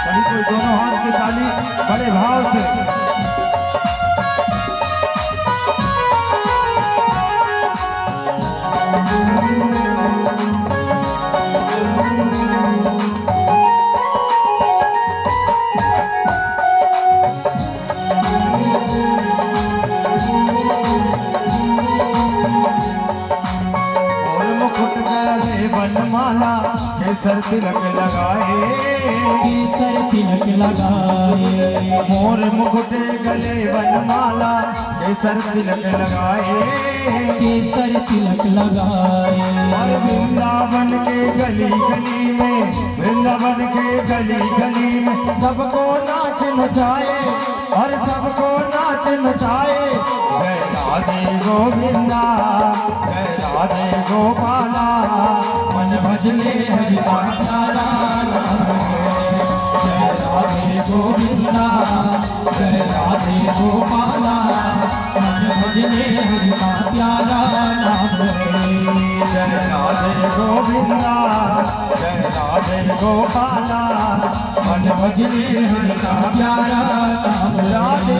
A: सभी कोई दोनों हाथ की ताली बड़े भाव से। और मुकुट गले बनमाला केसर तिलक लगाए,
B: केसर तिलक लगाए,
A: मोर मुकुट गले बनमाला केसर तिलक लगाए,
B: केसर तिलक लगाए।
A: और वृंदावन के गली गली में, वृंदावन के गली गली में सबको नाच नचाए, और सबको नाच नचाए। जय राधे गोविंदा, जय राधे गोपाला, मन भजले हरि का प्यारा नाम है।
B: जय राधे गोविंदा, जय राधे गोपाला, मन भजने हरि का प्यारा नाम है।
A: जय राधे गोविंदा, जय राधे गोपाला, मन भजले हरि का प्यारा नाम। राधे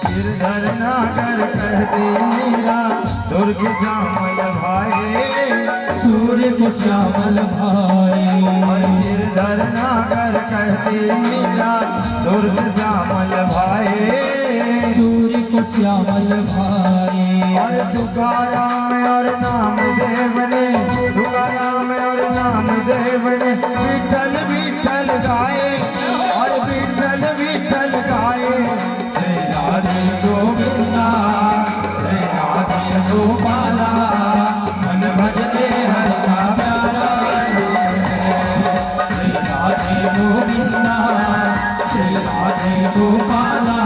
A: गिरधर नागर कहते मीरा, दुर्ग श्यामल भाई,
B: सूर्य को श्यामल भाई।
A: गिरधर नागर कहते मीरा, दुर्ग श्यामल भाई,
B: सूर्य को श्यामल भाई।
A: और तुकाराम और नाम देव ने, तुकाराम और नाम देव ने विठल विठल गाए, और विठल विठल गाए। जय राधे गोविंदा, जय राधे गोपाला, मन भजने हरि का प्यारा नाम है।
B: जय राधे गोविंदा, जय राधे गोपाला,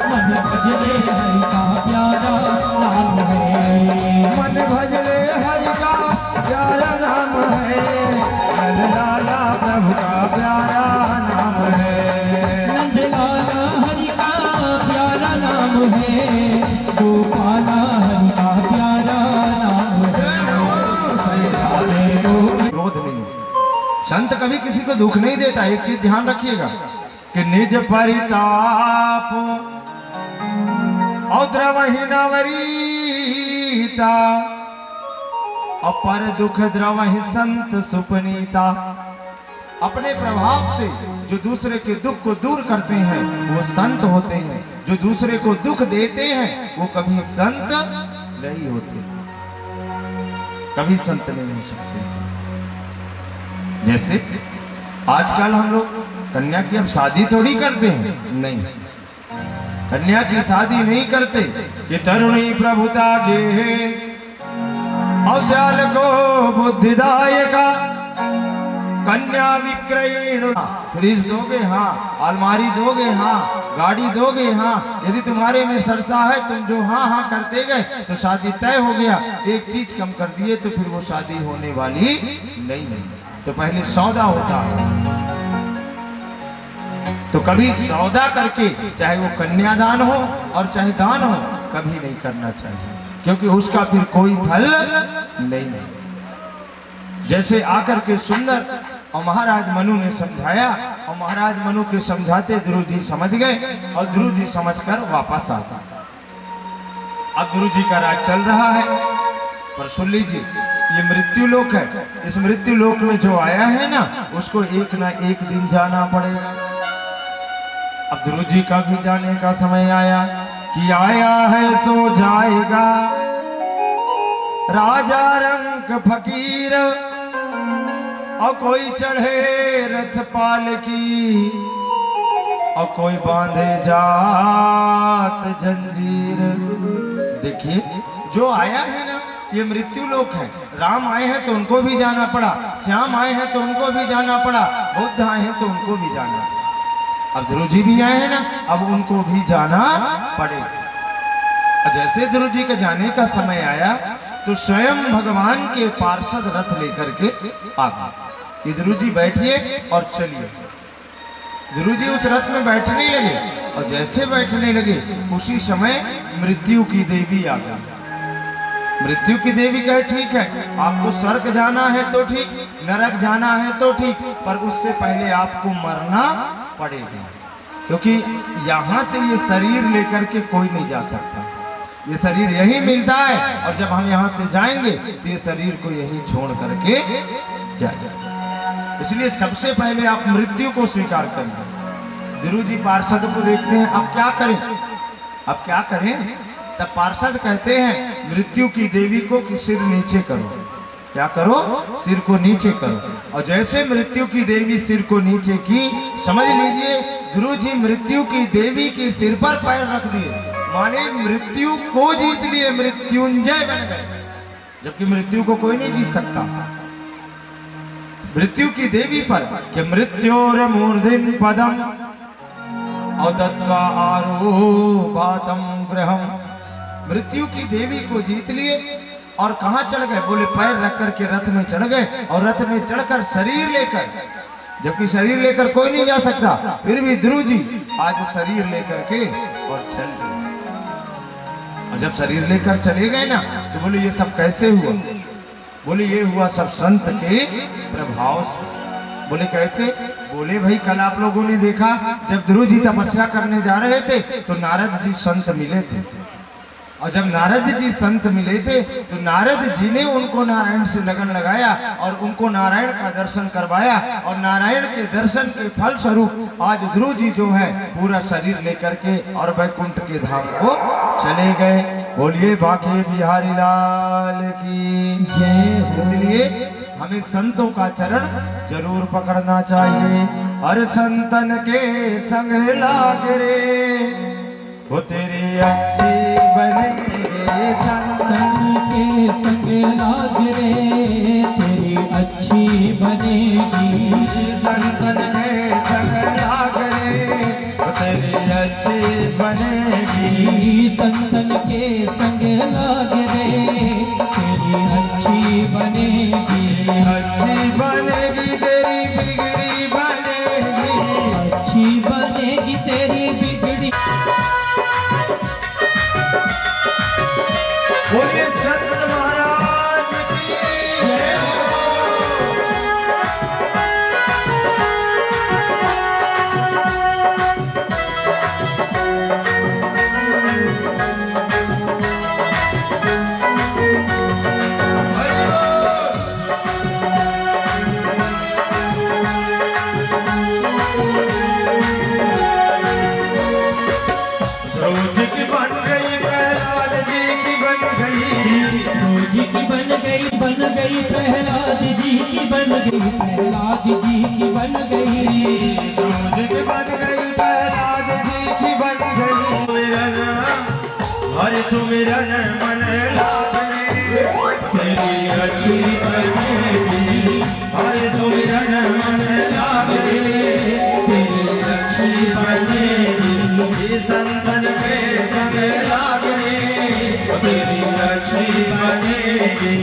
B: मन भजने हरि का प्यारा नाम है।
A: मन भजने हरि का प्यारा नाम है, नंदलाला प्रभु का प्यारा नाम है।
B: नंदलाला हरि का प्यारा नाम है, गोपाला हरि का प्यारा नाम है। जय राधे गोविंदा।
A: क्रोध नहीं, संत कभी किसी को दुख नहीं देता। एक चीज ध्यान रखिएगा कि निज परिताप और द्रवहि नवरीता, अपर दुख द्रवहि संत सुपनीता। अपने प्रभाव से जो दूसरे के दुख को दूर करते हैं वो संत होते हैं, जो दूसरे को दुख देते हैं वो कभी संत नहीं होते, कभी संत नहीं हो सकते। जैसे आजकल हम लोग कन्या की अब शादी थोड़ी करते हैं, नहीं, कन्या की शादी नहीं करते कि तरुणी प्रभुता गे औश्याल को बुद्धिदायका, कन्या विक्रयण। फ्रिज दोगे हाँ, अलमारी दोगे हाँ, गाड़ी दोगे हाँ, यदि तुम्हारे में श्रद्धा है, तुम जो हाँ हाँ करते गए तो शादी तय हो गया। एक चीज कम कर दिए तो फिर वो शादी होने वाली नहीं। तो पहले सौदा होता है, तो कभी सौदा करके, चाहे वो कन्यादान हो और चाहे दान हो, कभी नहीं करना चाहिए, क्योंकि उसका फिर कोई फल नहीं। जैसे आकर के सुंदर और महाराज मनु ने समझाया, और महाराज मनु के समझाते ध्रुव जी समझ गए, और ध्रुव जी समझकर वापस आ गए। अब ध्रुव जी का राज चल रहा है, पर सुन लीजिए, ये मृत्यु लोक है। इस मृत्यु लोक में जो आया है ना, उसको एक ना एक दिन जाना पड़ेगा। अब ध्रुव जी का भी जाने का समय आया कि आया है सो जाएगा, राजा रंग फकीर और कोई चढ़े रथ पाल की, और कोई बांधे जात जंजीर। देखिए जो आया है ना ये मृत्यु लोक है। राम आए हैं तो उनको भी जाना पड़ा, श्याम आए हैं तो उनको भी जाना पड़ा, बुद्ध आए हैं तो उनको भी जाना पड़ा। अब ध्रुव जी भी आए हैं ना, अब उनको भी जाना पड़ेगा। जैसे ध्रुव जी के जाने का समय आया तो स्वयं भगवान के पार्षद रथ लेकर के आ गए। ध्रुव जी बैठिए और चलिए। ध्रुव जी उस रथ में बैठने लगे और जैसे बैठने लगे उसी समय मृत्यु की देवी आ गई। मृत्यु की देवी कहे ठीक है आपको स्वर्ग जाना है तो ठीक, नरक जाना है तो ठीक, पर उससे पहले आपको मरना पड़ेगा, क्योंकि यहाँ से ये शरीर लेकर के कोई नहीं जा सकता। ये शरीर यही मिलता है और जब हम यहाँ से जाएंगे तो ये शरीर को यही छोड़ करके जाएगा। इसलिए सबसे पहले आप मृत्यु को स्वीकार करें। ध्रुव जी पार्षद को देखते हैं अब क्या करें, अब क्या करें। तब पार्षद कहते हैं मृत्यु की देवी को कि सिर नीचे करो। क्या करो? सिर को नीचे करो। और जैसे मृत्यु की देवी सिर को नीचे की, समझ लीजिए ध्रुव जी मृत्यु की देवी की सिर पर पैर रख दिए, माने मृत्यु को जीत लिए, मृत्युंजय बन गए। जबकि मृत्यु को कोई नहीं जीत सकता। मृत्यु की देवी पर कि मृत्योर मूर्धिन पदम और दत्वा आरोपातम गृहम। मृत्यु की देवी को जीत लिए और कहां चढ़ गए? बोले पैर रख करके रथ में चढ़ गए और रथ में चढ़कर शरीर लेकर, जबकि शरीर लेकर कोई नहीं जा सकता, फिर भी ध्रुव जी आज शरीर लेकर के और चल गए। और जब शरीर लेकर चले गए ना तो बोले ये सब कैसे हुआ? बोले ये हुआ सब संत के प्रभाव से। बोले कैसे? बोले भाई कल आप लोगों ने देखा जब ध्रुव जी तपस्या करने जा रहे थे तो नारद जी संत मिले थे, और जब नारद जी संत मिले थे तो नारद जी ने उनको नारायण से लगन लगाया और उनको नारायण का दर्शन करवाया, और नारायण के दर्शन के फल स्वरूप आज ध्रुव जी जो है पूरा शरीर लेकर के और वैकुंठ के धाम को चले गए। बोलिए बाके बिहारी लाल की जय। इसलिए हमें संतों का चरण जरूर पकड़ना चाहिए। और संतन के संग लाग रे वो तेरी अच्छी बनेगी,
B: संतन के संग लाग रे तेरी अच्छी बनेगी।
A: संतन के संग लाग रे वो तेरी अच्छी बनेगी।
B: संतन के संग लाग रे तेरी अच्छी बनेगी।
A: अच्छी बनेगी तेरी बिगड़ी बनेगी।
B: अच्छी बनेगी तेरी बिगड़ी।
A: बोलिए सत महाराज की जय हो। ध्रुव जी की बन गई प्रहलाद जी की बन गई।
B: ध्रुव जी की बन गई प्रहलाद जी की बन गई। प्रहलाद जी की बन गई।
A: ध्रुव जी की बन गई प्रहलाद जी की बन गई। सुमिरन हरि सुमिरन मन लागे तेरी अच्छी बनेगी। हरि सुमिरन मन लागे तेरी अच्छी बनेगी। संतन के संग लागे तेरी अच्छी बनेगी।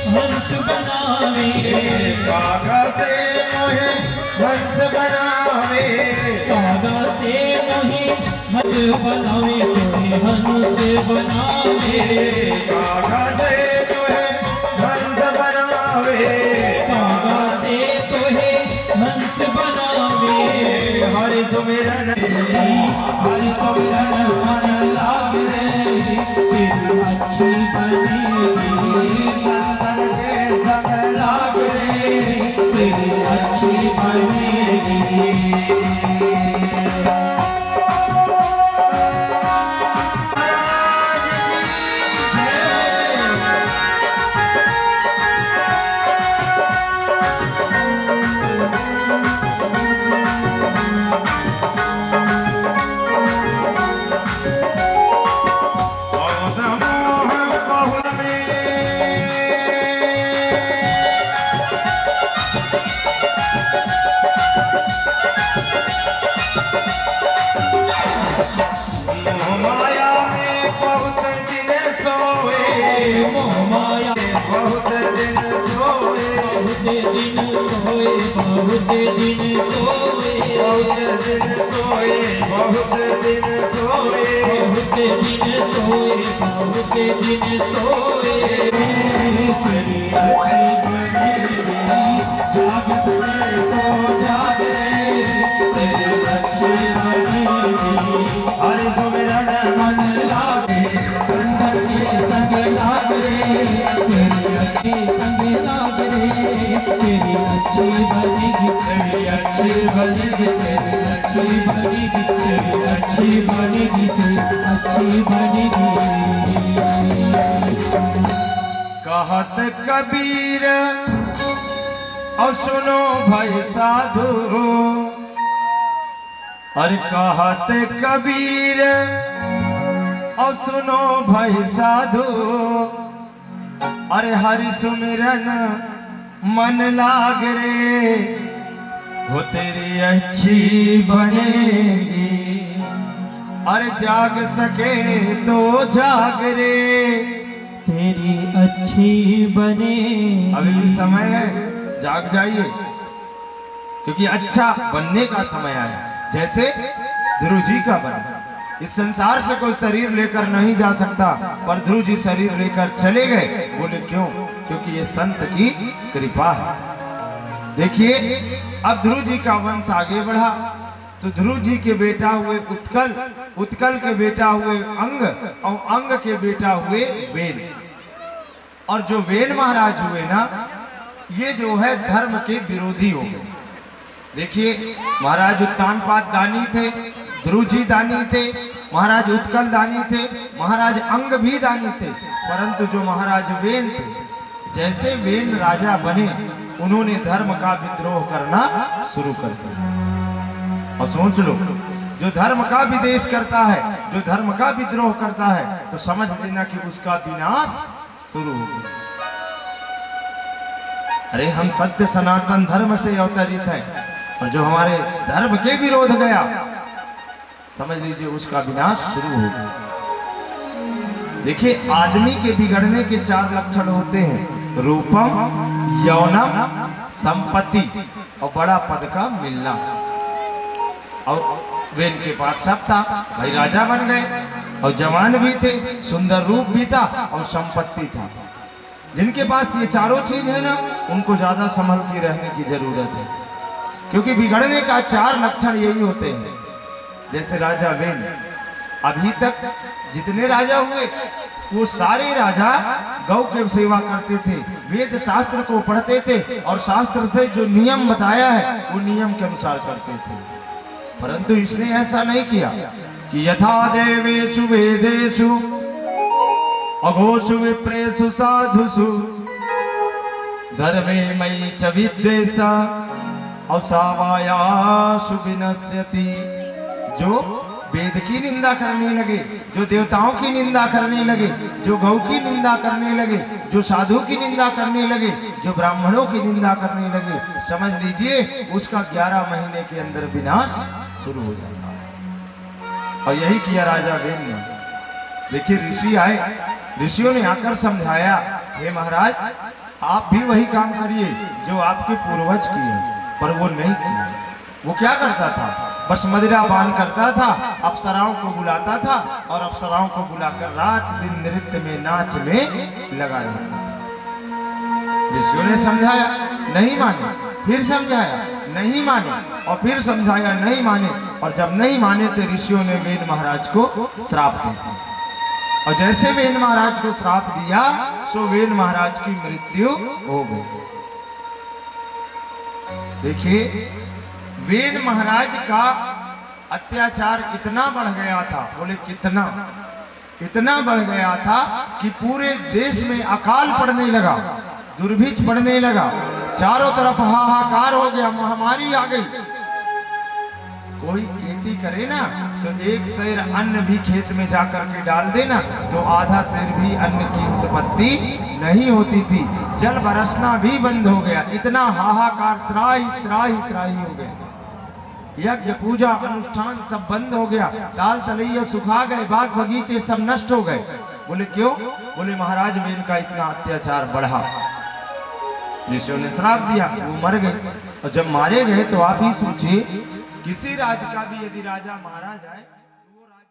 B: हंस बनावे
A: कागा से मोहे हंस बनावे।
B: कागा से मोहे हंस बनावे तोहे हंस बनावे।
A: कागा से तोहे हंस बनावे।
B: कागा से तोहे हंस बनावे।
A: हरि सुमिरन हरि सुमिरन मन लागे तेरी संतन के संग लाग रे तेरी अच्छी बनेगी। माया में बहुत दिन सोए, माया बहुत दिन सोए, बहुत दिन सोए, बहुत दिन सोए, बहुत दिन सोए, बहुत दिन सोए, बहुत दिन सोए, बहुत दिन सोए। तेरी अच्छी बनेगी जाग सके तो जागे, तेरी अच्छी बनेगी हर सुमिरन मन लागे, संतन के संग लागे तेरी अच्छी संग लागे, तेरी अच्छी बनेगी, तेरी अच्छी बनेगी, तेरी अच्छी बनेगी, तेरी अच्छी बनेगी, तेरी अच्छी बनेगी। कहत कबीर और सुनो भाई साधु, और कहत कबीर और सुनो भाई साधु, अरे हरि सुमिरन मन लाग रे वो तेरी अच्छी बनेगी, अरे जाग सके तो जाग रे
B: तेरी अच्छी बने।
A: अभी भी समय है, जाग जाइए, क्योंकि अच्छा बनने का समय आया। जैसे ध्रुव जी का बना, इस संसार से कोई शरीर लेकर नहीं जा सकता, पर ध्रुव जी शरीर लेकर चले गए। बोले क्यों? क्योंकि ये संत की कृपा है। देखिए, अब ध्रुव जी का वंश आगे बढ़ा, तो ध्रुव जी के बेटा हुए उत्कल, उत्कल के बेटा हुए अंग, और अंग के बेटा हुए वेन। और जो वेन महाराज हुए ना, ये जो है धर्म के विरोधी हो गए। देखिए, महाराज उत्तानपाद दानी थे, ध्रुव जी दानी थे, महाराज उत्कल दानी थे, महाराज अंग भी दानी थे, परंतु जो महाराज वेन थे, जैसे वेन राजा बने, उन्होंने धर्म का विद्रोह करना शुरू कर दिया। और सोच लो, जो धर्म का विदेश करता है, जो धर्म का विद्रोह करता है, तो समझ लेना कि उसका विनाश शुरू हो गया। अरे हम सत्य सनातन धर्म से अवतरित हैं, और जो हमारे धर्म के विरोध गया, समझ लीजिए उसका विनाश शुरू हो गया। देखिए, आदमी के बिगड़ने के 4 लक्षण होते हैं: रूपम, यौनम, संपत्ति और बड़ा पद का मिलना। और वे इनके पास सब था, भाई राजा बन गए, और जवान भी थे, सुंदर रूप भी था, और संपत्ति था। जिनके पास ये चारों चीज है ना, उनको ज्यादा संभल के रहने की जरूरत है, क्योंकि बिगड़ने का 4 लक्षण यही होते हैं। जैसे राजा वेन, अभी तक जितने राजा हुए, वो सारे राजा गौ के सेवा करते थे, वेद शास्त्र को पढ़ते थे, और शास्त्र से जो नियम बताया है, वो नियम के अनुसार करते थे। परंतु इसने ऐसा नहीं किया कि यथा देवेषु वेदेषु अघोषु विप्रेषु साधुषु धर्मे मयि च विद्वेष असावायासु विनश्यति। जो वेद की निंदा करने लगे, जो देवताओं की निंदा करने लगे, जो गौ की निंदा करने लगे, जो साधु की निंदा करने लगे, जो ब्राह्मणों की निंदा करने लगे, समझ लीजिए उसका 11 महीने के अंदर विनाश शुरू हो जाता है। और यही किया राजा वेन ने। देखिए, ऋषि आए, ऋषियों ने आकर समझाया, हे महाराज, आप भी वही काम करिए जो आपके पूर्वज किए। पर वो नहीं किया। वो क्या करता था? बस मदिरा पान करता था, अप्सराओं को बुलाता था, और अप्सराओं को बुलाकर रात दिन नृत्य में, नाच में लगा रहता था। ऋषियों ने समझाया, नहीं माने, फिर समझाया, नहीं माने, और फिर समझाया, नहीं माने। और जब नहीं माने तो ऋषियों ने वेन महाराज को श्राप दे दिया। और जैसे वेन महाराज को श्राप दिया सो वेन महाराज की मृत्यु हो गई। देखिए वेन महाराज का अत्याचार इतना बढ़ गया था, बोले कितना, इतना बढ़ गया था कि पूरे देश में अकाल पड़ने लगा, दुर्भिक्ष पड़ने लगा, चारों तरफ हाहाकार हो गया, महामारी आ गई। कोई खेती करे ना तो एक सेर अन्न भी खेत में जाकर के डाल देना तो आधा सेर भी अन्न की उत्पत्ति नहीं होती थी। जल बरसना भी बंद हो गया, इतना हाहाकार, त्राही त्राही त्राही हो गया। यज्ञ पूजा अनुष्ठान सब बंद हो गया, ताल तलैया सुखा गए, बाग बगीचे सब नष्ट हो गए। बोले क्यों? बोले महाराज वेन का इतना अत्याचार बढ़ा, ऋषियों ने श्राप दिया, वो मर गए। और जब मारे गए तो आप ही सोचिए, किसी राज का भी यदि राजा मारा जाए